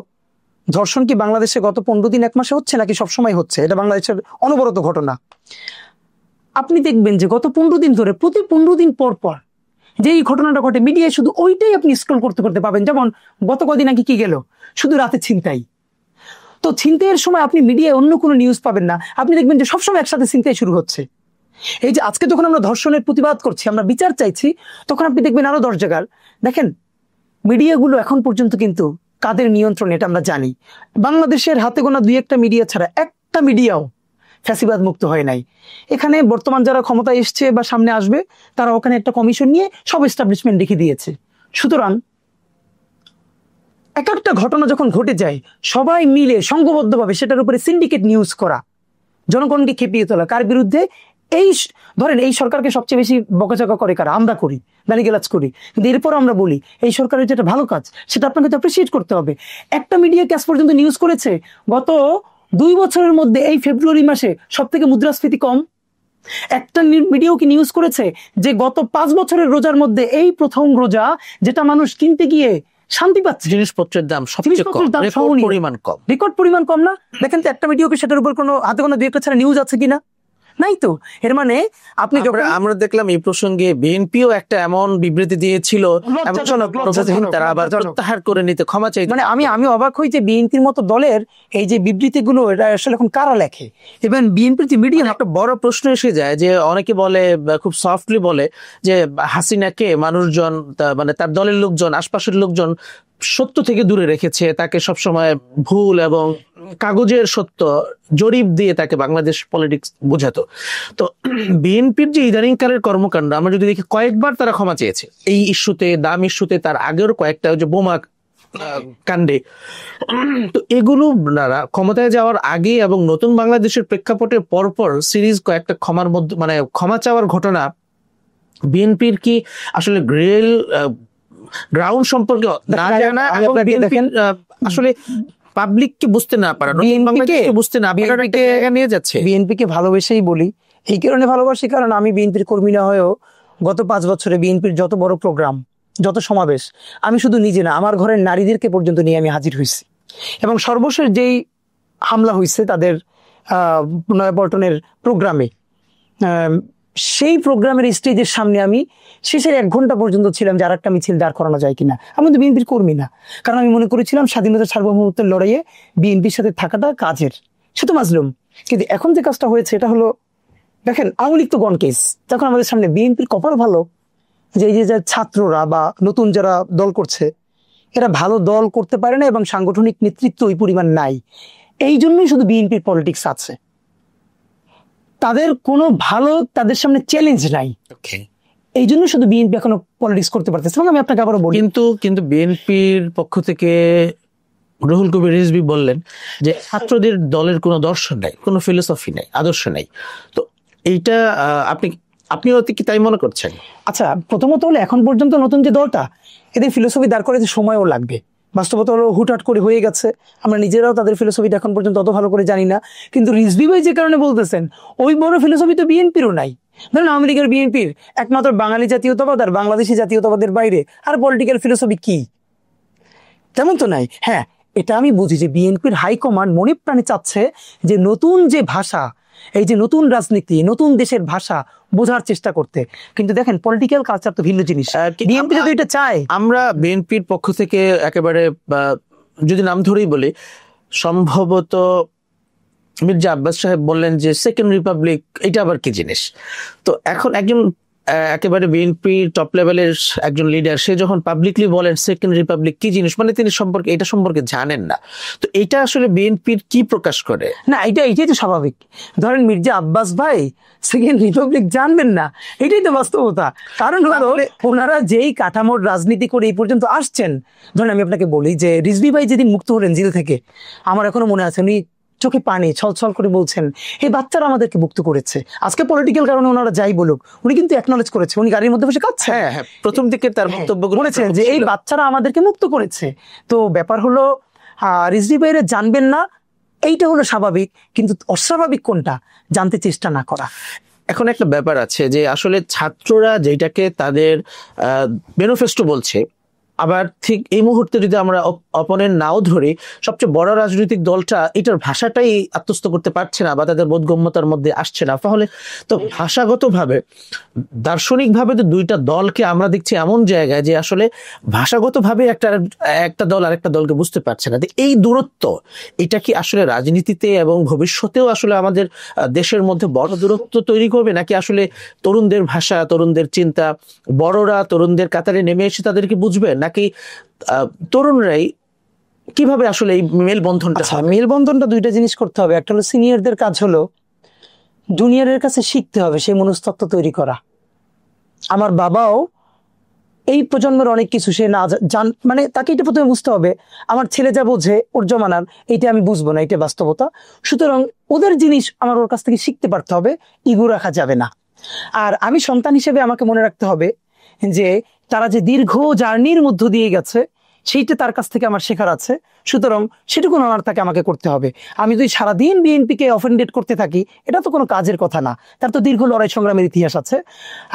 ধর্ষণ কি বাংলাদেশে গত 15 দিন 1 মাসে হচ্ছে নাকি সবসময় হচ্ছে? এটা বাংলাদেশের অনবরত ঘটনা। আপনি দেখবেন যে গত 15 দিন ধরে প্রতি 15 দিন পর পর যে এই ঘটনাটা ঘটে, মিডিয়ায় শুধু ওইটাই আপনি স্ক্রল করতে করতে পাবেন। যেমন গত কদিন আগে কি গেল, শুধু রাতে ছিনতাই। তো ছিনতাইয়ের সময় আপনি মিডিয়ায় অন্য কোনো নিউজ পাবেন না, আপনি দেখবেন যে সবসময় একসাথে ছিনতাই শুরু হচ্ছে। এই যে আজকে যখন আমরা ধর্ষণের প্রতিবাদ করছি, আমরা বিচার চাইছি, তখন আপনি দেখবেন আরো 10 জায়গার। দেখেন, মিডিয়াগুলো এখন পর্যন্ত কিন্তু কাদের নিয়ন্ত্রণে এটা আমরা জানি। বাংলাদেশের হাতে গোনা 2-1টা মিডিয়া ছাড়া একটা মিডিয়াও ফ্যাসিবাদ মুক্ত হয় নাই। এখানে বর্তমান যারা ক্ষমতায় এসছে বা সামনে আসবে, তারা ওখানে একটা কমিশন নিয়ে সব এস্টাবলিশমেন্ট রেখে দিয়েছে। সুতরাং এক একটা ঘটনা যখন ঘটে যায়, সবাই মিলে সংঘবদ্ধভাবে সেটার উপরে সিন্ডিকেট নিউজ করা, জনগণকে খেপিয়ে তোলা। কার বিরুদ্ধে? এই ধরেন, এই সরকারকে সবচেয়ে বেশি বকাঝকা করে কারা? আমরা করি, গালিগালাজ করি। কিন্তু এরপর আমরা বলি এই সরকারের যেটা ভালো কাজ, সেটা আপনাকে তো অ্যাপ্রিসিয়েট করতে হবে। একটা মিডিয়া আজ পর্যন্ত নিউজ করেছে গত 2 বছরের মধ্যে এই ফেব্রুয়ারি মাসে সব থেকে মুদ্রাস্ফীতি কম? একটা মিডিয়াও কি নিউজ করেছে যে গত 5 বছরের রোজার মধ্যে এই প্রথম রোজা, যেটা মানুষ কিনতে গিয়ে শান্তি পাচ্ছে, জিনিসপত্রের দাম সবচেয়ে কম, রেকর্ড পরিমাণ কম, রেকর্ড পরিমাণ কম না? দেখেন তো একটা ভিডিওকে সেটার উপর কোনো হাতে কোনো 2-1টা ছাড়া নিউজ আছে কিনা? নাই তো। এর মানে আপনি যখন আমরা দেখলাম এই প্রসঙ্গে বিএনপিও একটা এমন বিবৃতি দিয়েছিল, তারা আবার প্রত্যাহার করে নিতে ক্ষমা চাই। মানে আমি অবাক হই যে বিএনপির মতো দলের এই যে বিবৃতিগুলো, এটা আসলে এখন কারা লেখে? এবং বিএনপির যে মিডিয়া, একটা বড় প্রশ্ন এসে যায় যে অনেকে বলে, খুব সফটলি বলে যে হাসিনাকে মানুষজন, মানে তার দলের লোকজন, আশপাশের লোকজন সত্য থেকে দূরে রেখেছে, তাকে সবসময় ভুল এবং কাগজের সত্য জরিপ দিয়ে তাকে বাংলাদেশ পলিটিক্স বোঝাতো। তো বিএনপির যে ইদানিংকালের কর্মকাণ্ড আমরা যদি দেখি, কয়েকবার তারা ক্ষমা চেয়েছে এই ইস্যুতে, দাম ইস্যুতে, তার আগের কয়েকটা যে বোমা কাণ্ডে। তো এগুলো ক্ষমতায় যাওয়ার আগে এবং নতুন বাংলাদেশের প্রেক্ষাপটে পরপর সিরিজ কয়েকটা ক্ষমার মধ্যে, মানে ক্ষমা চাওয়ার ঘটনা, বিএনপির কি আসলে গ্রাউন্ড সম্পর্কে না জানা এবং বিএনপির আসলে পাবলিককে বুঝতে না পারা, বুঝতে না পারা নিয়ে যাচ্ছে। বিএনপিকে ভালোবেসেই বলি, এই কারণে ভালোবাসি কারণ আমি বিএনপির কর্মী না হয়েও গত 5 বছরে বিএনপির যত বড় প্রোগ্রাম, যত সমাবেশ, আমি শুধু নিজে না, আমার ঘরের নারীদেরকে পর্যন্ত নিয়ে আমি হাজির হয়েছি। এবং সর্বশেষ যেই হামলা হয়েছে তাদের নয়াপল্টনের প্রোগ্রামে, সেই প্রোগ্রামের স্টেজের সামনে আমি শেষের 1 ঘন্টা পর্যন্ত ছিলাম যে আর একটা মিছিল দাঁড় করানো যায় কিনা। আমি তো বিএনপির কর্মী না, কারণ আমি মনে করেছিলাম স্বাধীনতার সার্বভৌমত্বের লড়াইয়ে বিএনপির সাথে থাকাটা কাজের, সে তো মাজলুম। কিন্তু এখন যে কাজটা হয়েছে এটা হলো, দেখেন আওয়ামী লীগ তো গণ কেস, তখন আমাদের সামনে বিএনপির কপাল ভালো যে এই যে ছাত্ররা বা নতুন যারা দল করছে, এরা ভালো দল করতে পারে না এবং সাংগঠনিক নেতৃত্ব ওই পরিমাণ নাই। এই জন্যই শুধু বিএনপির পলিটিক্স আছে, তাদের কোনো ভালো, তাদের সামনে চ্যালেঞ্জ নাই, এই জন্য শুধু বিএনপি এখনো পলিটিক্স করতে পারতেছে। এবং আমি আপনাকে আবারও বলি, কিন্তু বিএনপির পক্ষ থেকে রুহুল কবির রিজভী বললেন যে ছাত্রদের দলের কোনো দর্শন নাই, কোনো ফিলোসফি নাই, আদর্শ নাই। তো এইটা আপনিও কি তাই মনে করছেন? আচ্ছা, প্রথমত হলো এখন পর্যন্ত নতুন যে দলটা, এদের ফিলোসফি দাঁড় করাতে সময়ও লাগবে। বাস্তবতা হলো হুটহাট করে হয়ে গেছে, আমরা নিজেরাও তাদের ফিলোসফিটা এখন পর্যন্ত অত ভালো করে জানি না। কিন্তু রিজভী ভাই যে কারণে বলতেছেন, ওই বড় ফিলোসফি তো বিএনপিরও নাই। ধরেন আওয়ামী লীগের বিএনপির একমাত্র বাঙালি জাতীয়তাবাদ আর বাংলাদেশি জাতীয়তাবাদের বাইরে আর পলিটিক্যাল ফিলোসফি কি? তেমন তো নাই। হ্যাঁ, এটা আমি বুঝি যে বিএনপির হাইকমান্ড মনে প্রাণে চাচ্ছে যে নতুন যে ভাষা, এই যে নতুন রাজনীতি, নতুন দেশের ভাষা বোঝার চেষ্টা করতে। কিন্তু দেখেন পলিটিক্যাল কালচার তো ভিন্ন জিনিস। বিএনপি যদি এটা চায়, আমরা বিএনপির পক্ষ থেকে একেবারে যদি নাম ধরেই বলি, সম্ভবত মির্জা আব্বাস সাহেব বললেন যে সেকেন্ড রিপাবলিক, এটা আবার কি জিনিস? তো এখন একজন একেবারে বিএনপি টপ লেভেলের একজন লিডার, সে যখন পাবলিকলি বলেন সেকেন্ড রিপাবলিক কি জিনিস, মানে তিনি এটা সম্পর্কে জানেন না। তো এটা আসলে বিএনপির কি প্রকাশ করে? না, এটাই তো স্বাভাবিক। ধরেন মির্জা আব্বাস ভাই সেকেন্ড রিপাবলিক জানবেন না, এটাই তো বাস্তবতা। কারণ হলো ওনারা যেই কাঠামোর রাজনীতি করে এই পর্যন্ত আসছেন। ধরেন আমি আপনাকে বলি যে রিজভী ভাই যেদিন মুক্ত হলেন জেল থেকে, আমার এখনো মনে আছে উনি চোখে পানি ছলছল করে বলছেন, এই বাচ্চারা আমাদেরকে মুক্ত করেছে। আজকে পলিটিক্যাল কারণে ওনারা যাই বলুক, উনি কিন্তু অ্যাকনলেজ করেছে, উনি গাড়ির মধ্যে বসে কাঁদছেন। হ্যাঁ, প্রথম দিকে তার বক্তব্য বলেছেন যে এই বাচ্চারা আমাদেরকে মুক্ত করেছে। তো ব্যাপার হলো রিজভী ভাইরা জানবেন না, এইটা হলো স্বাভাবিক। কিন্তু অস্বাভাবিক কোনটা জানতে চেষ্টা না করা। এখন একটা ব্যাপার আছে যে আসলে ছাত্ররা যেটাকে তাদের ম্যানিফেস্টো বলছে, আবার ঠিক এই মুহূর্তে যদি আমরা অপোনেন্ট নাও ধরি, সবচেয়ে বড় রাজনৈতিক দলটা এটার ভাষাটাই আত্মস্থ করতে পারছে না বা তাদের বোধগম্যতার মধ্যে আসছে না। তাহলে তো ভাষাগতভাবে, দার্শনিকভাবে তো দুইটা দলকে আমরা দেখছি এমন জায়গায় যে আসলে ভাষাগতভাবে একটা দল আরেকটা দলকে বুঝতে পারছে না। এই দূরত্ব, এটা কি আসলে রাজনীতিতে এবং ভবিষ্যতেও আসলে আমাদের দেশের মধ্যে বড় দূরত্ব তৈরি করবে, নাকি আসলে তরুণদের ভাষা, তরুণদের চিন্তা, বড়রা তরুণদের কাতারে নেমে এসে তাদেরকে বুঝবে, নাকি তরুণরাই কিভাবে আসলে এই মেলবন্ধনটা? মেলবন্ধনটা দুইটা জিনিস করতে হবে। একটা হলো সিনিয়রদের কাজ হলো জুনিয়রের কাছে শিখতে হবে, সেই মনস্তত্ত্ব তৈরি করা। আমার বাবাও এই প্রজন্মের অনেক কিছু সে না মানে তাকে এটা প্রথমে বুঝতে হবে, আমার ছেলে যা বোঝে ওর জমানার, এইটা আমি বুঝবো না, এটা বাস্তবতা। সুতরাং ওদের জিনিস আমার ওর কাছ থেকে শিখতে পারতে হবে, ইগো রাখা যাবে না। আর আমি সন্তান হিসেবে আমাকে মনে রাখতে হবে যে তারা যে দীর্ঘ জার্নির মধ্য দিয়ে গেছে, সেইটা তার কাছ থেকে আমার শেখার আছে। সুতরাং সেটুকু আমার তাকে আমাকে করতে হবে। আমি যদি সারাদিন বিএনপিকে অফেন্ডেড করতে থাকি, এটা তো কোনো কাজের কথা না। তার তো দীর্ঘ লড়াই সংগ্রামের ইতিহাস আছে।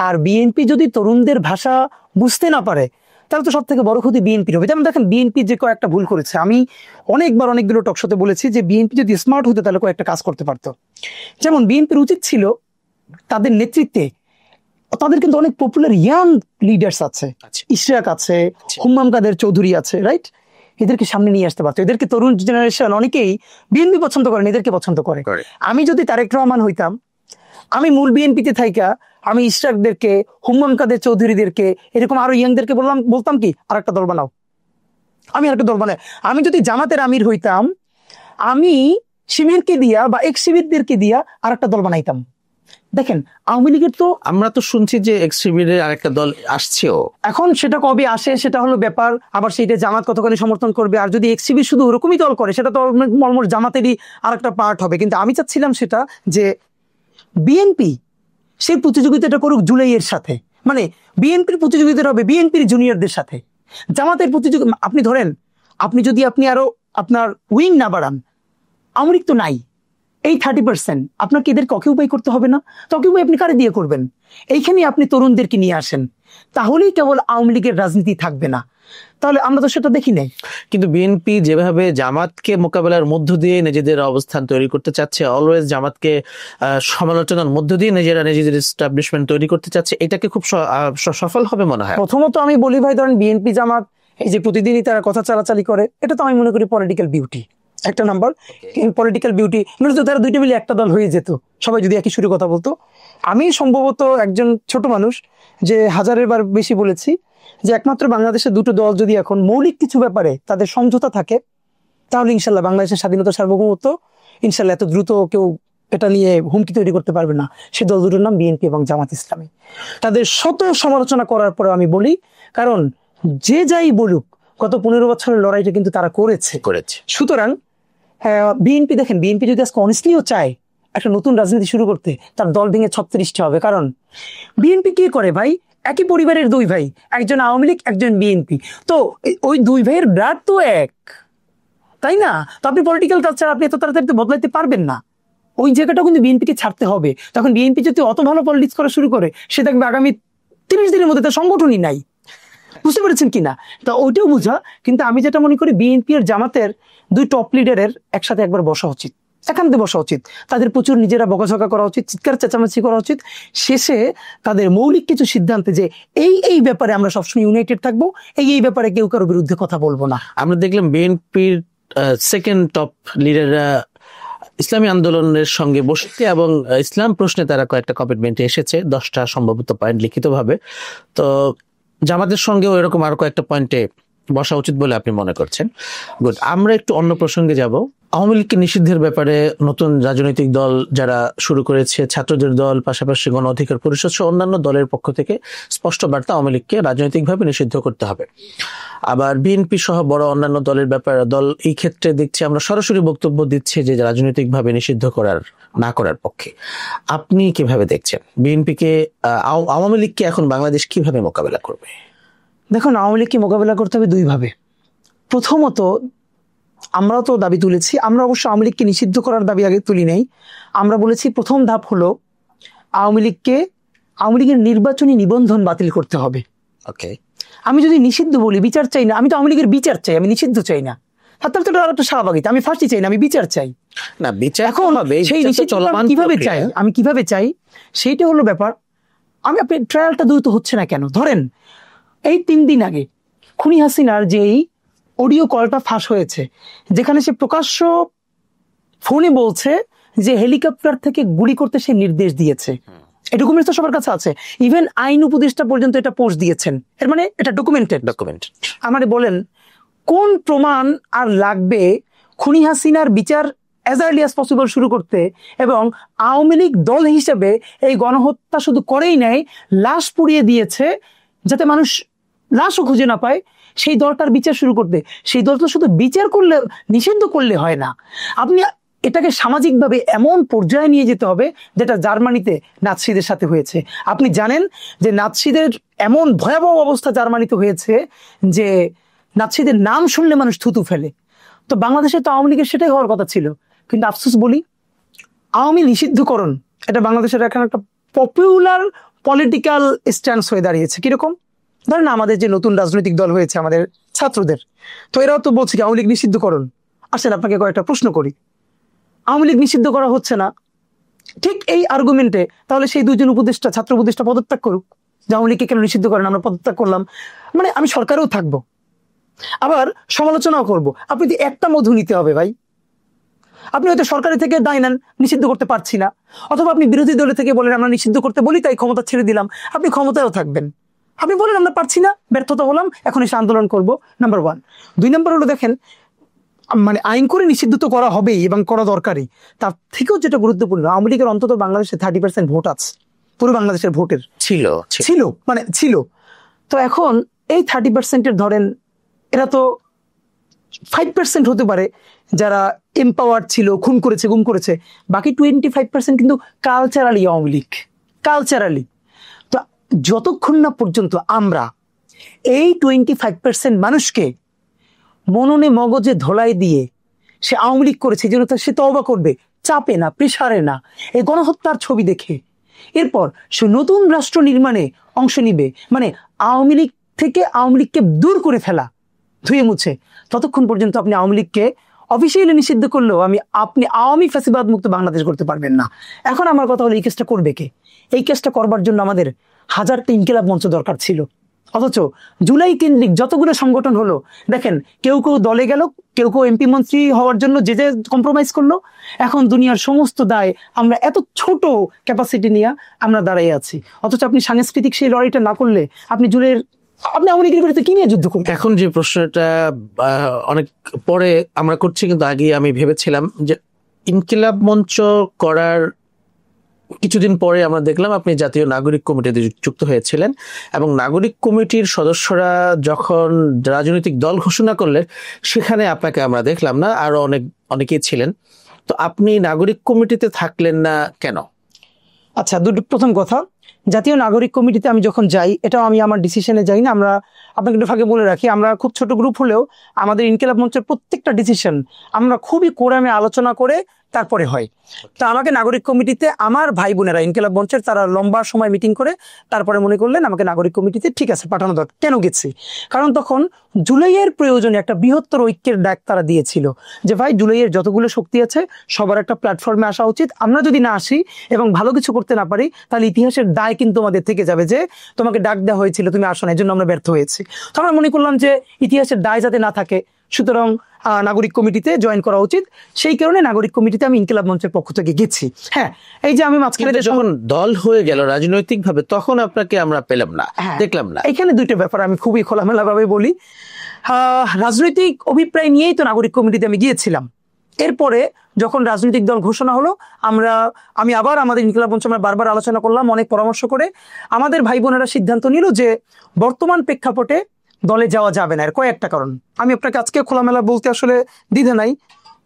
আর বিএনপি যদি তরুণদের ভাষা বুঝতে না পারে, তাহলে তো সব থেকে বড় ক্ষতি বিএনপির হবে। যেমন দেখেন বিএনপি যে কয়েকটা ভুল করেছে, আমি অনেকবার অনেকগুলো টকশোতে বলেছি যে বিএনপি যদি স্মার্ট হতো তাহলে কয়েকটা কাজ করতে পারতো। যেমন বিএনপির উচিত ছিল তাদের নেতৃত্বে তাদের কিন্তু অনেক পপুলার ইয়াং লিডার্স আছে, আচ্ছা। ইশরাক আছে, হুম্মাম কাদের চৌধুরী আছে, রাইট? এদেরকে সামনে নিয়ে আসতে পারতো। এদেরকে তরুণ জেনারেশন অনেকেই বিএনপি পছন্দ করেন, এদেরকে পছন্দ করে। আমি যদি তারেক রহমান হইতাম, আমি মূল বিএনপিতে থাইকা আমি ইশরাকদেরকে, হুম্মাম কাদের চৌধুরীদেরকে, এরকম আরো ইয়াংদেরকে বলতাম কি আর একটা দল বানাও, আমি আর একটা দল বানাই। আমি যদি জামাতের আমির হইতাম, আমি শিবিরকে দিয়া বা এক্স শিবিরদেরকে দিয়া আর একটা দল বানাইতাম। দেখেন আওয়ামী লীগের তো আমরা তো শুনছি যে এক্স শিবিরের আরেকটা দল আসছেও, এখন সেটা কবে আসে সেটা হলো ব্যাপার। আবার সেইটা জামাত কতখানি সমর্থন করবে, আর যদি এক্স শিবির শুধু ওরকমই দল করে সেটা তো মর্মর জামাতেরই আরেকটা পার্ট হবে। কিন্তু আমি চাচ্ছিলাম সেটা যে বিএনপি সেই প্রতিযোগিতাটা করুক জুলাইয়ের সাথে, মানে বিএনপির প্রতিযোগিতা হবে বিএনপির জুনিয়রদের সাথে। জামাতের প্রতিযোগিতা আপনি ধরেন, আপনি যদি আরো আপনার উইং না বাড়ান, আওয়ামী লীগ তো নাই, এই 30% আপনাকে এদেরকে অকিউপাই করতে হবে না? তো অকিউপাই আপনি কারে দিয়ে করবেন? এইখানে আপনি তরুণদেরকে নিয়ে আসেন, তাহলেই কেবল আওয়ামী লীগের রাজনীতি থাকবে না। তাহলে আমরা তো সেটা দেখি নাই। কিন্তু বিএনপি যেভাবে জামাতকে মোকাবেলার মধ্য দিয়ে নিজেদের অবস্থান তৈরি করতে চাচ্ছে, অলওয়েজ জামাতকে সমালোচনার মধ্য দিয়ে নিজেদের এস্টাবলিশমেন্ট তৈরি করতে চাচ্ছে, এটাকে খুব সফল হবে মনে হয়। প্রথমত আমি বলি ভাই, ধরেন বিএনপি জামাত এই যে প্রতিদিনই তারা কথা চালাচালি করে, এটা তো আমি মনে করি পলিটিক্যাল বিউটি একটা নাম্বার। পলিটিক্যাল বিউটি তো তারা দুইটা মিলে একটা দল হয়ে যেত, সবাই যদি একই সুরে কথা বলতো। আমি সম্ভবত একজন ছোট মানুষ যে হাজারের বার বেশি বলেছি যে একমাত্র বাংলাদেশের দুটো দল যদি এখন মৌলিক কিছু ব্যাপারে তাদের সমঝোতা থাকে, তাহলে ইনশাল্লাহ বাংলাদেশের স্বাধীনতা সার্বভৌমত্ব ইনশাল্লাহ এত দ্রুত কেউ এটা নিয়ে হুমকি তৈরি করতে পারবে না। সে দল দুটোর নাম বিএনপি এবং জামাত ইসলামী। তাদের শত সমালোচনা করার পরে আমি বলি, কারণ যে যাই বলুক গত 15 বছরের লড়াইটা কিন্তু তারা করেছে। সুতরাং বিএনপি দেখেন, বিএনপি যদি আজকে অনেস্টলিও চায় একটা নতুন রাজনীতি শুরু করতে, তার দল ভেঙে 36টা হবে। কারণ বিএনপি কি করে ভাই, একই পরিবারের দুই ভাই, একজন আওয়ামী লীগ একজন বিএনপি, তো ওই দুই ভাইয়ের ব্লাড তো এক, তাই না? তো আপনি পলিটিক্যাল কালচার আপনি এত তাড়াতাড়ি তো বদলাইতে পারবেন না। ওই জায়গাটা কিন্তু বিএনপিকে ছাড়তে হবে। তখন বিএনপি যদি অত ভালো পলিটিক্স করা শুরু করে, সে দেখবে আগামী 30 দিনের মধ্যে তার সংগঠনই নাই। বুঝতে পেরেছেন কিনা? তা ওইটাও বুঝা। কিন্তু আমি যেটা মনে করি, বিএনপি আর জামাতের দুই টপ লিডারের একসাথে একবার বসা উচিত, একান্তে বসা উচিত। তাদের প্রচুর নিজেরা বকাঝকা করা উচিত, চিৎকার চেঁচামেচি করা উচিত। শেষে তাদের মৌলিক কিছু সিদ্ধান্তে যে এই ব্যাপারে আমরা সবসময় ইউনাইটেড থাকবো, এই ব্যাপারে কেউ কারো বিরুদ্ধে কথা বলবো না। আমরা দেখলাম বিএনপির সেকেন্ড টপ লিডাররা ইসলামী আন্দোলনের সঙ্গে বসতে এবং ইসলাম প্রশ্নে তারা কয়েকটা কমিটমেন্টে এসেছে, 10টা সম্ভবত পয়েন্ট লিখিতভাবে। তো জামাতের সঙ্গেও এরকম আরো কয়েকটা পয়েন্টে বসা উচিত বলে আপনি মনে করছেন। গুড, আমরা একটু অন্য প্রসঙ্গে যাব। আওয়ামী লীগকে নিষিদ্ধের ব্যাপারে নতুন রাজনৈতিক দল যারা শুরু করেছে, ছাত্রদের দল, পাশাপাশি গণ অধিকার পরিষদ সহ অন্যান্য দলের পক্ষ থেকে স্পষ্ট বার্তা, আওয়ামী লীগকে রাজনৈতিকভাবে নিষিদ্ধ করতে হবে। আবার বিএনপি সহ বড় অন্যান্য দলের দল এই ক্ষেত্রে দেখছি আমরা সরাসরি বক্তব্য দিচ্ছে যে রাজনৈতিকভাবে নিষিদ্ধ না করার পক্ষে। আপনি কিভাবে দেখছেন বিএনপিকে, আওয়ামী লীগকে এখন বাংলাদেশ কিভাবে মোকাবেলা করবে? দেখুন, আওয়ামী লীগকে মোকাবেলা করতে হবে দুইভাবে। প্রথমত, আমরাও তো দাবি তুলেছি, আমরা অবশ্য আওয়ামী লীগকে নিষিদ্ধ করার দাবি আগে তুলি নাই। আমরা বলেছি প্রথম ধাপ হলো আওয়ামী লীগের নির্বাচনী নিবন্ধন বাতিল করতে হবে। ওকে, আমি যদি নিষিদ্ধ বলি, বিচার চাই না, আমি তো আওয়ামী লীগের বিচার চাই, আমি নিষিদ্ধ চাই না। তাহলে তো একটা স্বাভাবিক, আমি ফাঁসি চাই না, আমি বিচার চাই না। বিচার এখন সেই নিষিদ্ধ আমি কিভাবে চাই সেইটা হলো ব্যাপার। আপনি ট্রায়ালটা দ্রুত হচ্ছে না কেন? ধরেন এই 3 দিন আগে খুনি হাসিনার যেই অডিও কলটা ফাঁস হয়েছে, যেখানে সে প্রকাশ্য ফোনে বলছে যে হেলিকপ্টার থেকে গুলি করতে সে নির্দেশ দিয়েছে, এই ডকুমেন্টস তো সবার কাছে আছে। ইভেন আইন উপদেষ্টা পর্যন্ত এটা পোস্ট দিয়েছেন, এর মানে এটা ডকুমেন্টেড। আমারে বলেন কোন প্রমাণ আর লাগবে খুনি হাসিনার বিচার অ্যাজ আর্লি অ্যাজ পসিবল শুরু করতে? এবং আওয়ামী লীগ দল হিসেবে এই গণহত্যা শুধু করেই নাই, লাশ পুড়িয়ে দিয়েছে যাতে মানুষ লাশও খুঁজে না পায়, সেই দলটার বিচার শুরু করতে। সেই দলটা শুধু বিচার করলে, নিষিদ্ধ করলে হয় না, আপনি এটাকে সামাজিকভাবে এমন পর্যায়ে নিয়ে যেতে হবে যেটা জার্মানিতে নাৎসিদের সাথে হয়েছে। আপনি জানেন যে নাৎসিদের এমন ভয়াবহ অবস্থা জার্মানিতে হয়েছে যে নাৎসিদের নাম শুনলে মানুষ থুতু ফেলে। তো বাংলাদেশে তো আওয়ামী লীগের সেটাই হওয়ার কথা ছিল। কিন্তু আফসোস বলি, আওয়ামী নিষিদ্ধকরণ এটা বাংলাদেশের এখন একটা পপুলার পলিটিক্যাল স্ট্যান্স হয়ে দাঁড়িয়েছে। কিরকম? ধরেন আমাদের যে নতুন রাজনৈতিক দল হয়েছে আমাদের ছাত্রদের, তো এরাও তো বলছে আওয়ামী লীগ নিষিদ্ধকরণ। আসেন আপনাকে কয়েকটা প্রশ্ন করি। আওয়ামী লীগ নিষিদ্ধ করা হচ্ছে না, ঠিক এই আর্গুমেন্টে তাহলে সেই দুইজন উপদেষ্টা, ছাত্র উপদেষ্টা পদত্যাগ করুক, যে আওয়ামী লীগকে কেন নিষিদ্ধ করেন, আমরা পদত্যাগ করলাম, মানে আমি সরকারেও থাকবো, আবার সমালোচনাও করব। আপনি তো একটা মধু নিতে হবে ভাই। আপনি হয়তো সরকারি থেকে দায় নেন, নিষিদ্ধ করতে পারছি না, অথবা আপনি বিরোধী দলের থেকে বলেন আমরা নিষিদ্ধ করতে বলি তাই ক্ষমতা ছেড়ে দিলাম, আপনি ক্ষমতায়ও থাকবেন। আপনি বলেন আমরা পারছি না, ব্যর্থতা হলাম, এখন এসে আন্দোলন করব, নাম্বার 1। 2 নম্বর হলো দেখেন, মানে আইন করে নিষিদ্ধ তো করা হবেই এবং করা দরকারই, তার থেকেও যেটা গুরুত্বপূর্ণ, আওয়ামী লীগের অন্তত বাংলাদেশে 30% ভোট আছে, পুরো বাংলাদেশের ভোটের ছিল ছিল মানে ছিল। তো এখন এই 30%-এর ধরেন এরা তো 5% হতে পারে যারা এম্পাওয়ার ছিল, খুন করেছে, গুম করেছে, বাকি 25% কিন্তু কালচারালি আওয়ামী লীগ, কালচারালি। তো যতক্ষণ না পর্যন্ত আমরা এই 25% মানুষকে মননে মগজে ধোলাই দিয়ে সে আওয়ামী লীগ করেছে যেন সে তওবা করবে, চাপে না, প্রেসারে না, এই গণহত্যার ছবি দেখে এরপর সে নতুন রাষ্ট্র নির্মাণে অংশ নিবে, মানে আওয়ামী লীগ থেকে আওয়ামী লীগকে দূর করে ফেলা, ধুয়ে মুছে, ততক্ষণ পর্যন্ত আপনি আওয়ামী লীগকে অফিসিয়ালি নিষিদ্ধ করলেও আপনি আওয়ামী ফ্যাসিবাদ মুক্ত বাংলাদেশ করতে পারবেন না। এখন আমার কথা হলো এই কেসটা করবে কে? এই কেসটা করবার জন্য আমাদের 1000টা ইনকিলাব মঞ্চ দরকার ছিল, অথচ জুলাই কেন্দ্রিক যতগুলো সংগঠন হলো, দেখেন কেউ কেউ দলে গেল, কেউ কেউ এমপি মন্ত্রী হওয়ার জন্য যে যে কম্প্রোমাইজ করলো। এখন দুনিয়ার সমস্ত দায় আমরা এত ছোট ক্যাপাসিটি নিয়ে আমরা দাঁড়িয়ে আছি, অথচ আপনি সাংস্কৃতিক সেই লড়াইটা না করলে আপনি আওয়ামী লীগের বিরুদ্ধে কি নিয়ে যুদ্ধ করবেন? এখন যে প্রশ্নটা অনেক পরে আমরা করছি, কিন্তু আগে আমি ভেবেছিলাম যে ইনকিলাব মঞ্চ করার কিছুদিন পরে আমরা দেখলাম আপনি জাতীয় নাগরিক কমিটিতে যুক্ত হয়েছিলেন, এবং নাগরিক কমিটির সদস্যরা যখন রাজনৈতিক দল ঘোষণা করলেন সেখানে আপনাকে আমরা দেখলাম না, আরো অনেকেই ছিলেন। তো আপনি নাগরিক কমিটিতে থাকলেন না কেন? আচ্ছা, প্রথম কথা, জাতীয় নাগরিক কমিটিতে আমি যখন যাই, এটাও আমি আমার ডিসিশনে যাই না। আমরা আপনাকে একটু ফাঁকে বলে রাখি, আমরা খুব ছোট গ্রুপ হলেও আমাদের ইনকিলাব মঞ্চের প্রত্যেকটা ডিসিশন আমরা খুবই কোরামে আলোচনা করে তারপরে হয়। তা আমাকে নাগরিক কমিটিতে আমার ভাই বোনেরা ইনকিলাব মঞ্চের তারা লম্বা সময় মিটিং করে তারপরে মনে করলেন আমাকে নাগরিক কমিটিতে ঠিক আছে পাঠানো দরকার। কেন গেছি? কারণ তখন জুলাইয়ের প্রয়োজনে একটা বৃহত্তর ঐক্যের ডাক তারা দিয়েছিল, যে ভাই জুলাইয়ের যতগুলো শক্তি আছে সবার একটা প্ল্যাটফর্মে আসা উচিত। আমরা যদি না আসি এবং ভালো কিছু করতে না পারি তাহলে ইতিহাসের দায় কিন্তু আমাদের থেকে যাবে, যে তোমাকে ডাক দেওয়া হয়েছিল, তুমি আসো না, এই জন্য আমরা ব্যর্থ হয়েছি। তো আমরা মনে করলাম যে ইতিহাসের দায় যাতে না থাকে, সুতরাং নাগরিক কমিটিতে জয়েন করা উচিত। সেই কারণে নাগরিক কমিটিতে আমি ইনকিলাব মঞ্চের পক্ষ থেকে গেছি। হ্যাঁ, এই যে আমি মাঝখানে যখন দল হয়ে গেল রাজনৈতিক ভাবে, তখন আপনাকে আমরা পেলাম না, দেখলাম না। এখানে দুইটা ব্যাপার আমি খুবই খোলামেলা ভাবে বলি। রাজনৈতিক অভিপ্রায় নিয়েই তো নাগরিক কমিটিতে আমি গিয়েছিলাম। এরপরে যখন রাজনৈতিক দল ঘোষণা হলো, আমি আবার আমাদের ইনকিলাব মঞ্চ আমরা বারবার আলোচনা করলাম, অনেক পরামর্শ করে আমাদের ভাই বোনেরা সিদ্ধান্ত নিল যে বর্তমান প্রেক্ষাপটে দলে যাওয়া যাবে না। এর কয়েকটা কারণ আমি আপনাকে আজকে খোলামেলা বলতে আসলে দ্বিধা নাই।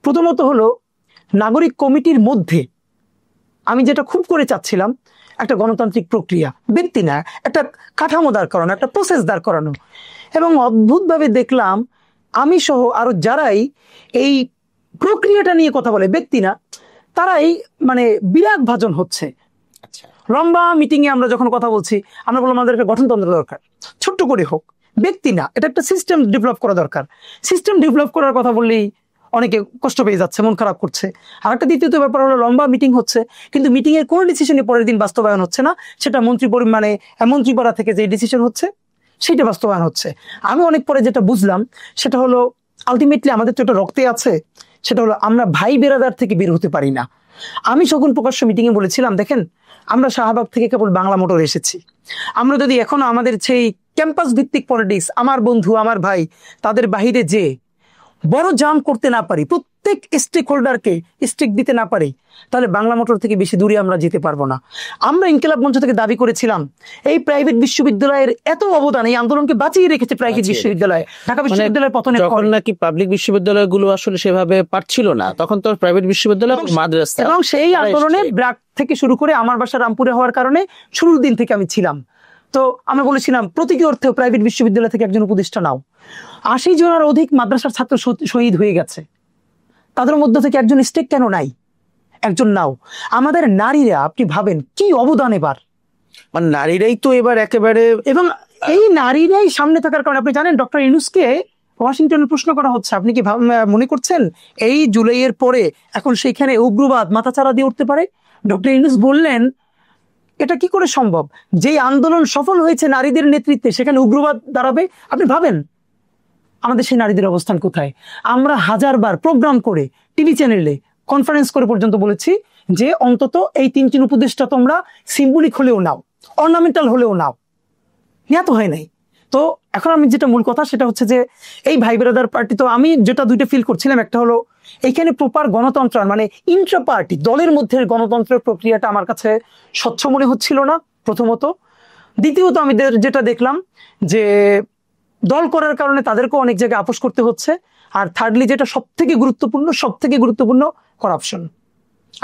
প্রথমত হলো, নাগরিক কমিটির মধ্যে আমি যেটা খুব করে চাচ্ছিলাম একটা গণতান্ত্রিক প্রক্রিয়া, ব্যক্তি না, একটা কাঠামো দাঁড় করানো, একটা প্রসেস দাঁড় করানো। এবং অদ্ভুতভাবে দেখলাম আমি সহ আরো যারাই এই প্রক্রিয়াটা নিয়ে কথা বলে, ব্যক্তি না, তারাই মানে বিরাগ ভাজন হচ্ছে। লম্বা মিটিং এ আমরা যখন কথা বলছি, আমরা বললাম আমাদের একটা গঠনতন্ত্র দরকার, ছোট্ট করে হোক, ব্যক্তি না, এটা একটা সিস্টেম ডেভেলপ করা দরকার। সিস্টেম ডেভেলপ করার কথা বললেই অনেকে কষ্ট পেয়ে যাচ্ছে, মন খারাপ করছে। আর একটা দ্বিতীয়ত ব্যাপার হলো, লম্বা মিটিং হচ্ছে কিন্তু মিটিং এর কোনো ডিসিশনই পরের দিন বাস্তবায়ন হচ্ছে না, সেটা মন্ত্রীপাড়া থেকে যে ডিসিশন হচ্ছে সেটা বাস্তবায়ন হচ্ছে। আমি অনেক পরে যেটা বুঝলাম সেটা হলো, আলটিমেটলি আমাদের তো একটা রক্তে আছে, সেটা হলো আমরা ভাই বেরাদার থেকে বের হতে পারি না। আমি সকল প্রকাশ্য মিটিং এ বলেছিলাম, দেখেন আমরা শাহবাগ থেকে কেবল বাংলা মোটর এসেছি, আমরা যদি এখনো আমাদের সেই ক্যাম্পাস ভিত্তিক পলিটিক্স, আমার বন্ধু আমার ভাই তাদের বাহিরে যে বড় জাম করতে না পারি, প্রত্যেক স্টেক হোল্ডারকে স্টেক দিতে না পারি, তাহলে বাংলা মোটর থেকে বেশি দূরে আমরা যেতে পারবো না। আমরা ইনকিলাব মঞ্চ থেকে দাবি করেছিলাম, এই প্রাইভেট বিশ্ববিদ্যালয়ের এত অবদান এই আন্দোলনকে বাঁচিয়ে রেখেছে প্রাইভেট বিশ্ববিদ্যালয়। ঢাকা বিশ্ববিদ্যালয়ের পতনের পর নাকি পাবলিক বিশ্ববিদ্যালয়গুলো আসলে সেভাবে পারছিল না, তখন তো প্রাইভেট বিশ্ববিদ্যালয় মাদ্রাসা, এবং সেই আন্দোলনে ব্র্যাক থেকে শুরু করে আমার বাসা রামপুরে হওয়ার কারণে শুরুর দিন থেকে আমি ছিলাম। তো আমি বলেছিলাম প্রতীকী অর্থেও প্রাইভেট বিশ্ববিদ্যালয় থেকে একজন উপদেষ্টা নাও। 80 জনের অধিক মাদ্রাসার ছাত্র শহীদ হয়ে গেছে, তাদের মধ্যে থেকে একজন স্টেক কেন নাই? একজন নাও। আমাদের নারীরা, আপনি ভাবেন কি অবদান এবার, মানে নারীরাই তো এবার একেবারে, এবং এই নারীরাই সামনে থাকার কারণে আপনি জানেন ডক্টর ইউনূসকে ওয়াশিংটনে প্রশ্ন করা হচ্ছে, আপনি কি মনে করছেন এই জুলাইয়ের পরে এখন সেইখানে উগ্রবাদ মাথাচাড়া দিয়ে উঠতে পারে? ডক্টর ইউনূস বললেন এটা কি করে সম্ভব, যেই আন্দোলন সফল হয়েছে নারীদের নেতৃত্বে সেখানে উগ্রবাদ দাঁড়াবে? আপনি ভাবেন আমাদের সেই নারীদের অবস্থান কোথায়। আমরা হাজারবার প্রোগ্রাম করে টিভি চ্যানেলে কনফারেন্স করে পর্যন্ত বলেছি যে অন্তত এই 3টি উপদেশটা তোমরা সিম্বলিক হলেও নাও, অর্নামেন্টাল হলেও নাও, নেওয়া তো হয় নাই। তো এখন আমি যেটা মূল কথা সেটা হচ্ছে যে এই ভাই ব্রাদার পার্টি, তো আমি যেটা দুইটা ফিল করছিলাম, একটা হলো এইখানে প্রপার গণতন্ত্র মানে ইন্ট্রা পার্টি দলের মধ্যে গণতন্ত্রের প্রক্রিয়াটা আমার কাছে স্বচ্ছ মনে হচ্ছিল না প্রথমত। দ্বিতীয়ত আমি যেটা দেখলাম যে দল করার কারণে তাদেরকেও অনেক জায়গায় আপোষ করতে হচ্ছে। আর থার্ডলি যেটা সব থেকে গুরুত্বপূর্ণ করাপশন।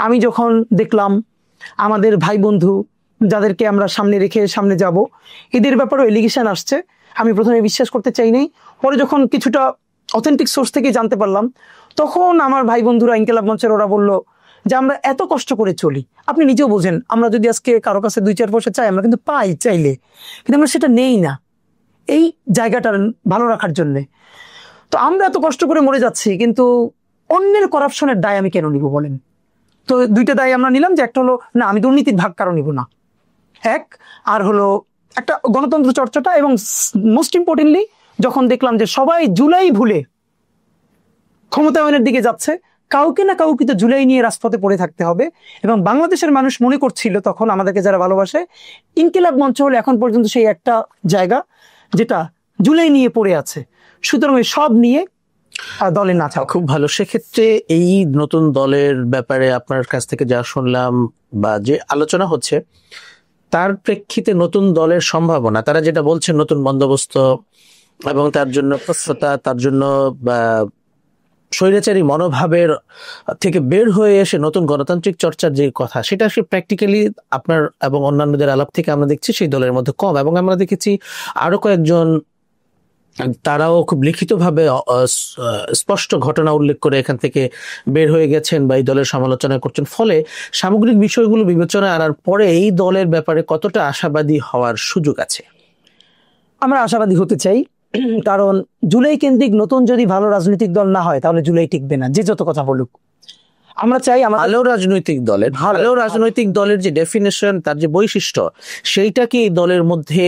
আমি যখন দেখলাম আমাদের ভাই বন্ধু যাদেরকে আমরা সামনে রেখে সামনে যাব, এদের ব্যাপারেও এলিগেশন আসছে, আমি প্রথমে বিশ্বাস করতে চাই নাই। পরে যখন কিছুটা অথেন্টিক সোর্স থেকে জানতে পারলাম, তখন আমার ভাই বন্ধুরা ইনকিলাব মঞ্চের ওরা বলল যে আমরা এত কষ্ট করে চলি, আপনি নিজেও বোঝেন, আমরা যদি আজকে কারো কাছে 2-4 পয়সা চাই আমরা কিন্তু পাই চাইলে, কিন্তু আমরা সেটা নেই না এই জায়গাটা ভালো রাখার জন্যে। তো আমরা এত কষ্ট করে মরে যাচ্ছি, কিন্তু অন্যের করাপশনের দায় আমি কেন নিব বলেন? তো দুইটা দায় আমরা নিলাম, যে একটা হলো না আমি দুর্নীতির ভাগ কারো নিব না, এক, আর হলো একটা গণতন্ত্র চর্চাটা। এবং মোস্ট ইম্পর্টেন্টলি যখন দেখলাম যে সবাই জুলাই ভুলে ক্ষমতায়নের দিকে যাচ্ছে, কাউকে না কাউকে তো জুলাই নিয়ে রাজপথে পড়ে থাকতে হবে। এবং বাংলাদেশের মানুষ মনে করছিল তখন আমাদেরকে যারা ভালোবাসে, ইনকিলাব মঞ্চ হলো এখন পর্যন্ত সেই একটা জায়গা যেটা জুলাই নিয়ে পড়ে আছে। সুতরাং ওই সব নিয়ে দলে না চাও। খুব ভালো। সেক্ষেত্রে এই নতুন দলের ব্যাপারে আপনার কাছ থেকে যা শুনলাম বা যে আলোচনা হচ্ছে তার প্রেক্ষিতে নতুন দলের সম্ভাবনা, তারা যেটা বলছেন নতুন বন্দোবস্ত এবং তার জন্য প্রস্তুতা, তার জন্য স্বৈরাচারী মনোভাবের থেকে বের হয়ে এসে নতুন গণতান্ত্রিক চর্চার যে কথা, সেটা আসলে প্র্যাকটিক্যালি আপনার এবং অন্যান্যদের আলাপ থেকে আমরা দেখছি সেই দলের মধ্যে কম। এবং আমরা দেখেছি আরো কয়েকজন তারাও খুব লিখিতভাবে স্পষ্ট ঘটনা উল্লেখ করে এখান থেকে বের হয়ে গেছেন বা এই দলের সমালোচনা করছেন। ফলে সামগ্রিক বিষয়গুলো বিবেচনায় আনার পরে এই দলের ব্যাপারে কতটা আশাবাদী হওয়ার সুযোগ আছে? আমরা আশাবাদী হতে চাই, কারণ জুলাই কেন্দ্রিক নতুন যদি ভালো রাজনৈতিক দল না হয় তাহলে জুলাই টিকবে না, যে যত কথা বলুক। আমরা চাই ভালো রাজনৈতিক দলের যে ডেফিনেশন, তার যে বৈশিষ্ট্য, সেইটা কি দলের মধ্যে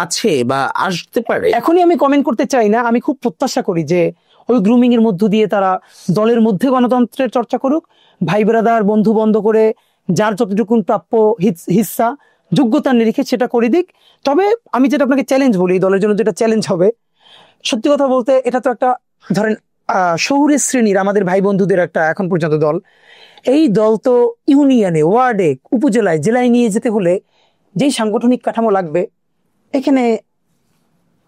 আছে বা আসতে পারে? এখনই আমি কমেন্ট করতে চাই না, আমি খুব প্রত্যাশা করি যে ওই গ্রুমিং এর মধ্য দিয়ে তারা দলের মধ্যে গণতন্ত্রের চর্চা করুক, ভাই ব্রাদার বন্ধু বন্ধ করে যার যতটুকুন প্রাপ্য হিস্সা যোগ্যতার নিরিখে সেটা করে দিক। তবে আমি যেটা আপনাকে চ্যালেঞ্জ বলি, দলের জন্য যেটা চ্যালেঞ্জ হবে, সত্যি কথা বলতে এটা তো একটা ধরেন শহুরের শ্রেণীর আমাদের ভাই বন্ধুদের একটা এখন পর্যন্ত দল। এই দল তো ইউনিয়নে, ওয়ার্ডে, উপজেলায়, জেলায় নিয়ে যেতে হলে যেই সাংগঠনিক কাঠামো লাগবে, এখানে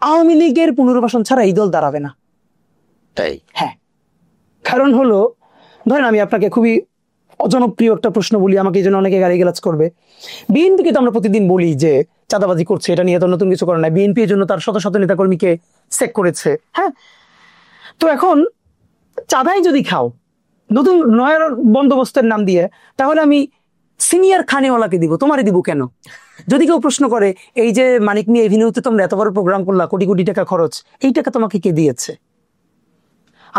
আওয়ামী লীগের পুনর্বাসন ছাড়া এই দল দাঁড়াবে না। তাই? হ্যাঁ, কারণ হলো ধরেন আমি আপনাকে খুবই অজনপ্রিয় একটা প্রশ্ন বলি, আমাকে এই জন্য অনেকে গালিগালাজ করবে। বিএনপিকে তো আমরা প্রতিদিন বলি যে চাঁদাবাজি করছে, এটা নিয়ে তো নতুন কিছু করে নাই, বিএনপি এর জন্য তার শত শত নেতাকর্মীকে চেক করেছে। হ্যাঁ, তো এখন চাঁদাই যদি খাও নতুন নয়া বন্দোবস্তের নাম দিয়ে, তাহলে আমি সিনিয়র খানেওয়ালাকে দিব, তোমারে দিব কেন? যদি কেউ প্রশ্ন করে এই যে মানিক মিয়া এভিনিউতে তোমরা এত বড় প্রোগ্রাম করলা, কোটি কোটি টাকা খরচ, এই টাকা তোমাকে কে দিয়েছে?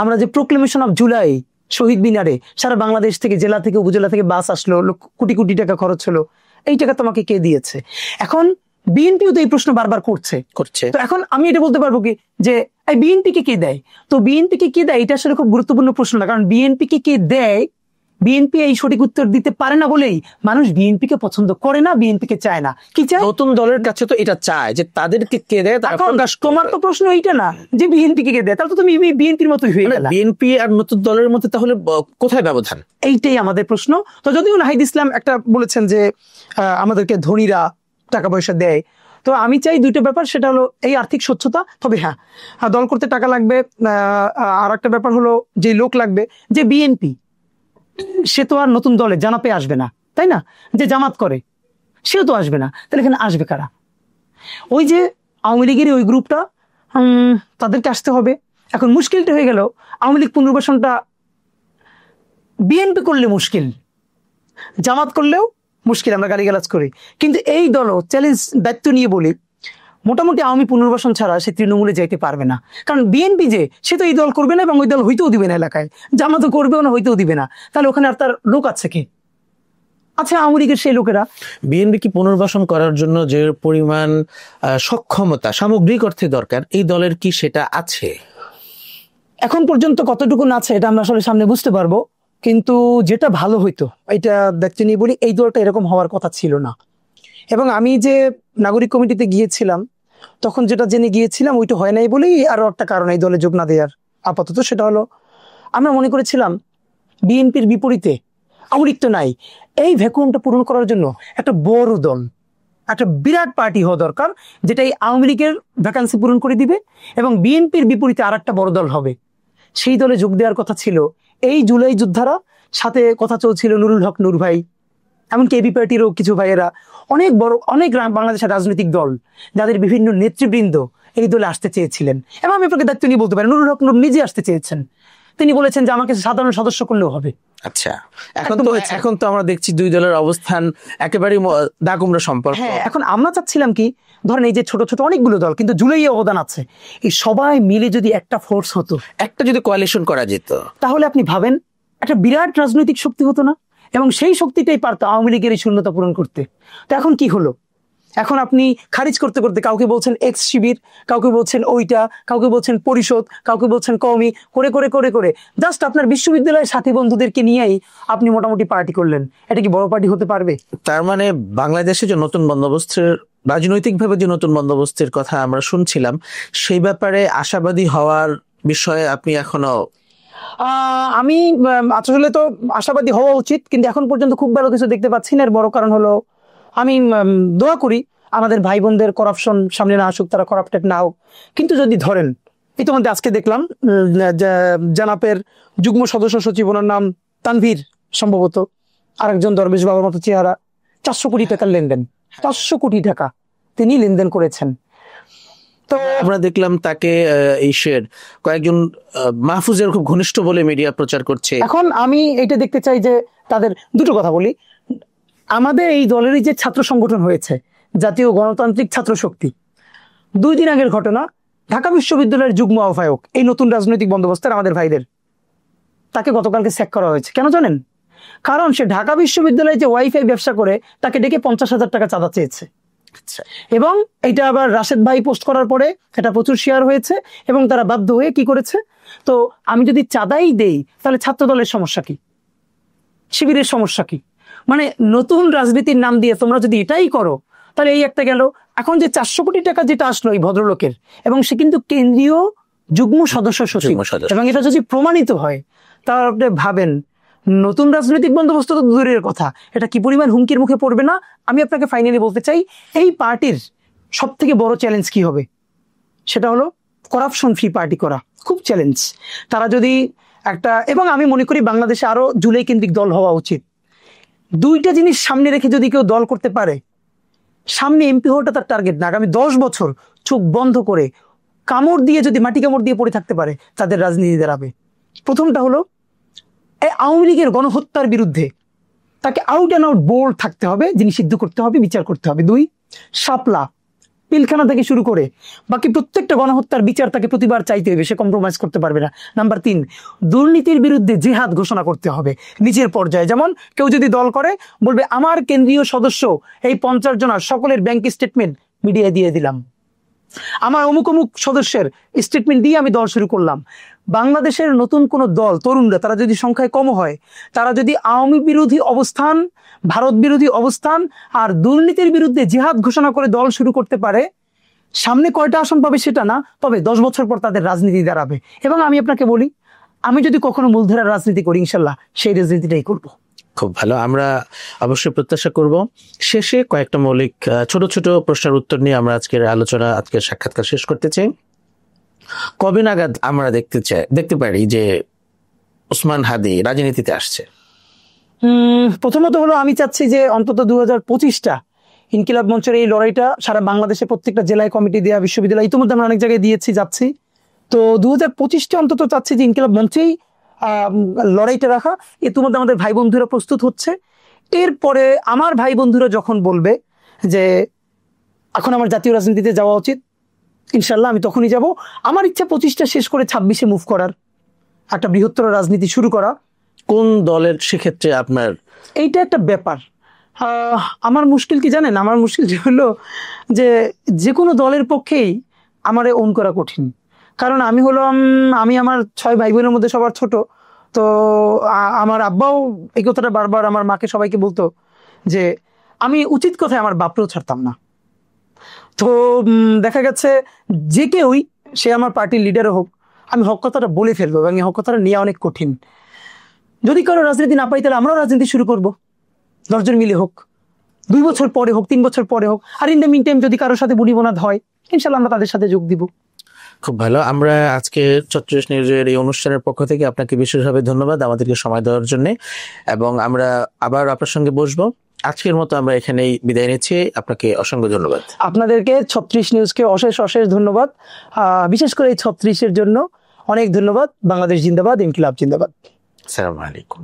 আমরা যে প্রোক্লেমেশন অফ জুলাই শহীদ মিনারে সারা বাংলাদেশ থেকে, জেলা থেকে, উপজেলা থেকে বাস আসলো, কোটি কোটি টাকা খরচ হলো, এই টাকা তোমাকে কে দিয়েছে? এখন বিএনপিও তো এই প্রশ্ন বারবার করছে। তো এখন আমি এটা বলতে পারবো কি যে বিএনপি কে কে দেয়? তো বিএনপি কে কে দেয় এটা আসলে খুব গুরুত্বপূর্ণ প্রশ্ন না, কারণ বিএনপি কে কে দেয় বিএনপি এই সঠিক উত্তর দিতে পারে না বলেই মানুষ বিএনপি কে পছন্দ করে না, বিএনপি কে চায় না। কি চায়? নতুন দলের কাছে তো এটা চায় যে তাদেরকে কে দেয়। তোমার তো প্রশ্ন এইটা না যে বিএনপি কে দেয়, তাহলে তো তুমি বিএনপির মতোই হয়ে গেলা। বিএনপি আর নতুন দলের মধ্যে তাহলে কোথায় ব্যবধান? এইটাই আমাদের প্রশ্ন। তো যদিও নাহিদ ইসলাম একটা বলেছেন যে আমাদেরকে ধনীরা টাকা পয়সা দেয়, তো আমি চাই দুইটা ব্যাপার, সেটা হলো এই আর্থিক স্বচ্ছতা। তবে হ্যাঁ, দল করতে টাকা লাগবে, আর একটা ব্যাপার হলো যে লোক লাগবে। যে বিএনপি সে তো আর নতুন দলে জানাপে আসবে না, তাই না? যে জামাত করে সেও তো আসবে না, তাহলে এখানে আসবে কারা? ওই যে আওয়ামী লীগের ওই গ্রুপটা, তাদেরকে আসতে হবে। এখন মুশকিলটা হয়ে গেল, আওয়ামী লীগ পুনর্বাসনটা বিএনপি করলে মুশকিল, জামাত করলেও মুশকিল, আমরা গালিগালাজ করি। কিন্তু এই দলও চ্যালেঞ্জ দায়িত্ব নিয়ে বলি, মোটামুটি আওয়ামী পুনর্বাসন ছাড়া সে তৃণমূলে যাইতে পারবে না। কারণ বিএনপি যে সে তো এই দল করবে না এবং ওই দল হইতেও দিবে না, এলাকায় জামাতও করবেও না, হইতেও দিবে না, তাহলে ওখানে আর তার লোক আছে কি? আচ্ছা, আওয়ামী লীগের সেই লোকেরা। বিএনপি কি পুনর্বাসন করার জন্য যে পরিমাণ সক্ষমতা সামগ্রিক অর্থে দরকার, এই দলের কি সেটা আছে? এখন পর্যন্ত কতটুকু আছে এটা আমরা আসলে সামনে বুঝতে পারবো, কিন্তু যেটা ভালো হইতো এটা দেখতে নিয়ে বলি, এই দলটা এরকম হওয়ার কথা ছিল না। এবং আমি যে নাগরিক কমিটিতে গিয়েছিলাম তখন যেটা জেনে গিয়েছিলাম ওইটা হয় নাই বলেই আরো একটা কারণ এই দলে যোগ না দেওয়ার আপাতত, সেটা হলো আমরা মনে করেছিলাম বিএনপির বিপরীতে আওয়ামী লীগ তো নাই, এই ভ্যাকুয়ামটা পূরণ করার জন্য একটা বড় দল, একটা বিরাট পার্টি হওয়া দরকার, যেটা এই আওয়ামী লীগের ভ্যাকান্সি পূরণ করে দিবে এবং বিএনপির বিপরীতে আর একটা বড় দল হবে। সেই দলে যোগ দেওয়ার কথা ছিল এই জুলাই যোদ্ধারা, সাথে কথা চলছিল নুরুল হক নূর ভাই, এমনকি এবি পার্টিরও কিছু ভাইয়েরা, অনেক বড় অনেক বাংলাদেশের রাজনৈতিক দল যাদের বিভিন্ন নেতৃবৃন্দ এই দলে আসতে চেয়েছিলেন। এবং আমি আপনাকে দায়িত্ব নিয়ে বলতে পারি, নুরুল হক নূর নিজে আসতে চেয়েছেন, তিনি বলেছেন যে আমাকে সাধারণ সদস্য করলেও হবে। আচ্ছা, এখন তো আমরা দেখছি দুই দলের অবস্থান একেবারেই দাগুমরা সম্পর্ক। হ্যাঁ, এখন আমরা চাচ্ছিলাম কি, ধরেন এই যে ছোট ছোট অনেকগুলো দল কিন্তু জুলাই অবদান আছে, এই সবাই মিলে যদি একটা ফোর্স হতো, একটা যদি কোয়ালিশন করা যেত, তাহলে আপনি ভাবেন একটা বিরাট রাজনৈতিক শক্তি হতো না? এবং সেই শক্তিটাই পারতো আওয়ামী লীগের এই শূন্যতা পূরণ করতে। তো এখন কি হলো? এখন আপনি খারিজ করতে করতে কাউকে বলছেন এক্স শিবির, কাউকে বলছেন ওইটা, কাউকে বলছেন পরিষদ, কাউকে বলছেন কওমি, করে করে করে করে জাস্ট আপনার বিশ্ববিদ্যালয়ের সাথী বন্ধুদেরকে নিয়েই আপনি মোটামুটি পার্টি করলেন। এটা কি বড় পার্টি হতে পারবে? তার মানে বাংলাদেশে যে নতুন বন্দোবস্তের, রাজনৈতিকভাবে যে নতুন বন্দোবস্তের কথা আমরা শুনছিলাম, সেই ব্যাপারে আশাবাদী হওয়ার বিষয়ে আপনি এখনো? আমি আসলে তো আশাবাদী হওয়া উচিত, কিন্তু এখন পর্যন্ত খুব ভালো কিছু দেখতে পাচ্ছি না। এর বড় কারণ হলো আমি দোয়া করি আমাদের ভাই বোনদের করাপশন সামনে না আসুক, তারা করাপ্টেড না হোক। কিন্তু যদি ধরেন ইতিমধ্যে আজকে দেখলাম জানাপের যুগ্ম সদস্য সচিব, ওনার নাম তানভীর সম্ভবত, আরেকজন দরবেশ বাবার মতো চেহারা, 400 কোটি টাকার লেনদেন, 400 কোটি টাকা তিনি লেনদেন করেছেন। তো আমরা দেখলাম তাকে কয়েকজন মাহফুজের খুব ঘনিষ্ঠ বলে মিডিয়া প্রচার করছে। এখন আমি এটা দেখতে চাই যে তাদের দুটো কথা বলি। আমাদের এই দলেরই যে ছাত্র সংগঠন হয়েছে জাতীয় গণতান্ত্রিক ছাত্র শক্তি, 2 দিন আগের ঘটনা, ঢাকা বিশ্ববিদ্যালয়ের যুগ্ম আহ্বায়ক এই নতুন রাজনৈতিক বন্দোবস্তের আমাদের ভাইদের, তাকে গতকালকে স্যাক করা হয়েছে। কেন জানেন? কারণ সে ঢাকা বিশ্ববিদ্যালয়ে যে ওয়াইফাই ব্যবসা করে তাকে ডেকে 50,000 টাকা চাঁদা চেয়েছে। এবং এটা আবার রাশেদ ভাই পোস্ট করার পরে এটা প্রচুর শেয়ার হয়েছে এবং তারা বাধ্য হয়ে কি করেছে, তো আমি যদি চাঁদাই দেই তাহলে ছাত্র দলের সমস্যা কি, শিবিরের সমস্যা কি? মানে নতুন রাজনীতির নাম দিয়ে তোমরা যদি এটাই করো তাহলে এই একটা গেল। এখন যে 400 কোটি টাকা যেটা আসলো এই ভদ্রলোকের, এবং সে কিন্তু কেন্দ্রীয় যুগ্ম সদস্য সচিব, এবং এটা যদি প্রমাণিত হয় তাহলে আপনি ভাবেন নতুন রাজনৈতিক বন্দোবস্ত তো দূরের কথা, এটা কি পরিমাণ হুমকির মুখে পড়বে না? আমি আপনাকে ফাইনালি বলতে চাই, এই পার্টির সব থেকে বড় চ্যালেঞ্জ কি হবে, সেটা হলো করাপশন ফ্রি পার্টি করা। খুব চ্যালেঞ্জ। তারা যদি একটা, এবং আমি মনে করি বাংলাদেশে আরো জুলাই কেন্দ্রিক দল হওয়া উচিত। 2টা জিনিস সামনে রেখে যদি কেউ দল করতে পারে, সামনে এমপি হওয়াটা তার টার্গেট না, আগামী 10 বছর চোখ বন্ধ করে কামড় দিয়ে যদি মাটি কামড় দিয়ে পড়ে থাকতে পারে তাদের রাজনীতি দাঁড়াবে। প্রথমটা হলো এই আওয়ামী লীগের গণহত্যার বিরুদ্ধে তাকে আউট অ্যান্ড আউট বোল্ড থাকতে হবে, যিনি সিদ্ধ করতে হবে, বিচার করতে হবে। 2, শাপলা পিলখানা থেকে শুরু করে বাকি প্রত্যেকটা গণহত্যার বিচার তাকে প্রতিবার চাইতে হবে, সে কম্প্রোমাইজ করতে পারবে না। নাম্বার 3, দুর্নীতির বিরুদ্ধে জিহাদ ঘোষণা করতে হবে নিজের পর্যায়ে। যেমন কেউ যদি দল করে বলবে আমার কেন্দ্রীয় সদস্য এই 50 জনের সকলের ব্যাংক স্টেটমেন্ট মিডিয়ায় দিয়ে দিলাম, আমার অমুক অমুক সদস্যের স্টেটমেন্ট দিয়ে আমি দল শুরু করলাম। বাংলাদেশের নতুন কোন দল, তরুণরা, তারা যদি সংখ্যায় কম হয়, তারা যদি আওয়ামী বিরোধী অবস্থান, ভারত বিরোধী অবস্থান আর দুর্নীতির বিরুদ্ধে জিহাদ ঘোষণা করে দল শুরু করতে পারে, সামনে কয়টা আসন পাবে সেটা না, তবে 10 বছর পর তাদের রাজনীতি দাঁড়াবে। এবং আমি আপনাকে বলি, আমি যদি কখনো মূলধারার রাজনীতি করি, ইনশাল্লাহ সেই রাজনীতিটাই করবো। খুব ভালো, আমরা অবশ্যই প্রত্যাশা করব। শেষে কয়েকটা মৌলিক ছোট ছোট প্রশ্নের উত্তর নিয়ে আমরা আজকের আলোচনা, আজকের সাক্ষাৎকার শেষ করতে চাই। কবে নাগাদ আমরা দেখতে পারি যে ওসমান হাদি রাজনীতিতে আসছে? প্রথমত হলো আমি চাচ্ছি যে অন্তত 2025টা ইনকিলাব মঞ্চের এই লড়াইটা সারা বাংলাদেশে প্রত্যেকটা জেলায় কমিটি দেওয়া, বিশ্ববিদ্যালয় ইতিমধ্যে আমরা অনেক জায়গায় দিয়েছি, যাচ্ছি। তো 2025টা অন্তত চাচ্ছি যে ইনকিলাব মঞ্চেই লড়াইটা রাখা। ইতিমধ্যে আমাদের ভাই বন্ধুরা প্রস্তুত হচ্ছে। এরপরে আমার ভাই বন্ধুরা যখন বলবে যে এখন আমার জাতীয় রাজনীতিতে যাওয়া উচিত, ইনশাল্লাহ আমি তখনই যাব। আমার ইচ্ছা 25টা শেষ করে 26-এ মুভ করার, একটা বৃহত্তর রাজনীতি শুরু করা। কোন দলের সেক্ষেত্রে আপনার? এইটা একটা ব্যাপার, আমার মুশকিল কি জানেন, আমার মুশকিল যে হলো যে যে কোনো দলের পক্ষেই আমারে ওন করা কঠিন। কারণ আমি হলাম, আমি আমার 6 ভাই বোনের মধ্যে সবার ছোট। তো আমার আব্বাও এই কথাটা বারবার আমার মাকে সবাইকে বলতো যে আমি উচিত কথায় আমার বাপরেও ছাড়তাম না। তো দেখা গেছে যে কেউই, সে আমার পার্টির লিডারও হোক, আমি হক কথাটা বলে ফেলবো এবং এই হক কথাটা নিয়ে অনেক কঠিন। যদি কারো রাজনীতি না পাই তাহলে আমরাও রাজনীতি শুরু করব, 10 জন মিলে হোক, 2 বছর পরে হোক, 3 বছর পরে হোক। আর ইন দ্য মিন টাইম যদি কারোর সাথে বুড়িবোনাদ হয়, ইনশাল্লাহ আমরা তাদের সাথে যোগ দিব। খুব ভালো। আমরা আজকে 36 নিউজের এই অনুষ্ঠানের পক্ষ থেকে আপনাকে বিশেষভাবে ধন্যবাদ আমাদেরকে সময় দেওয়ার জন্য, এবং আমরা আবার আপনার সঙ্গে বসবো। আজকের মতো আমরা এখানেই বিদায় নিচ্ছি, আপনাকে অসংখ্য ধন্যবাদ। আপনাদেরকে 36 নিউজকে অশেষ অশেষ ধন্যবাদ, বিশেষ করে এই 36-এর জন্য অনেক ধন্যবাদ। বাংলাদেশ জিন্দাবাদ, ইনকিলাব জিন্দাবাদ। আসসালামু আলাইকুম।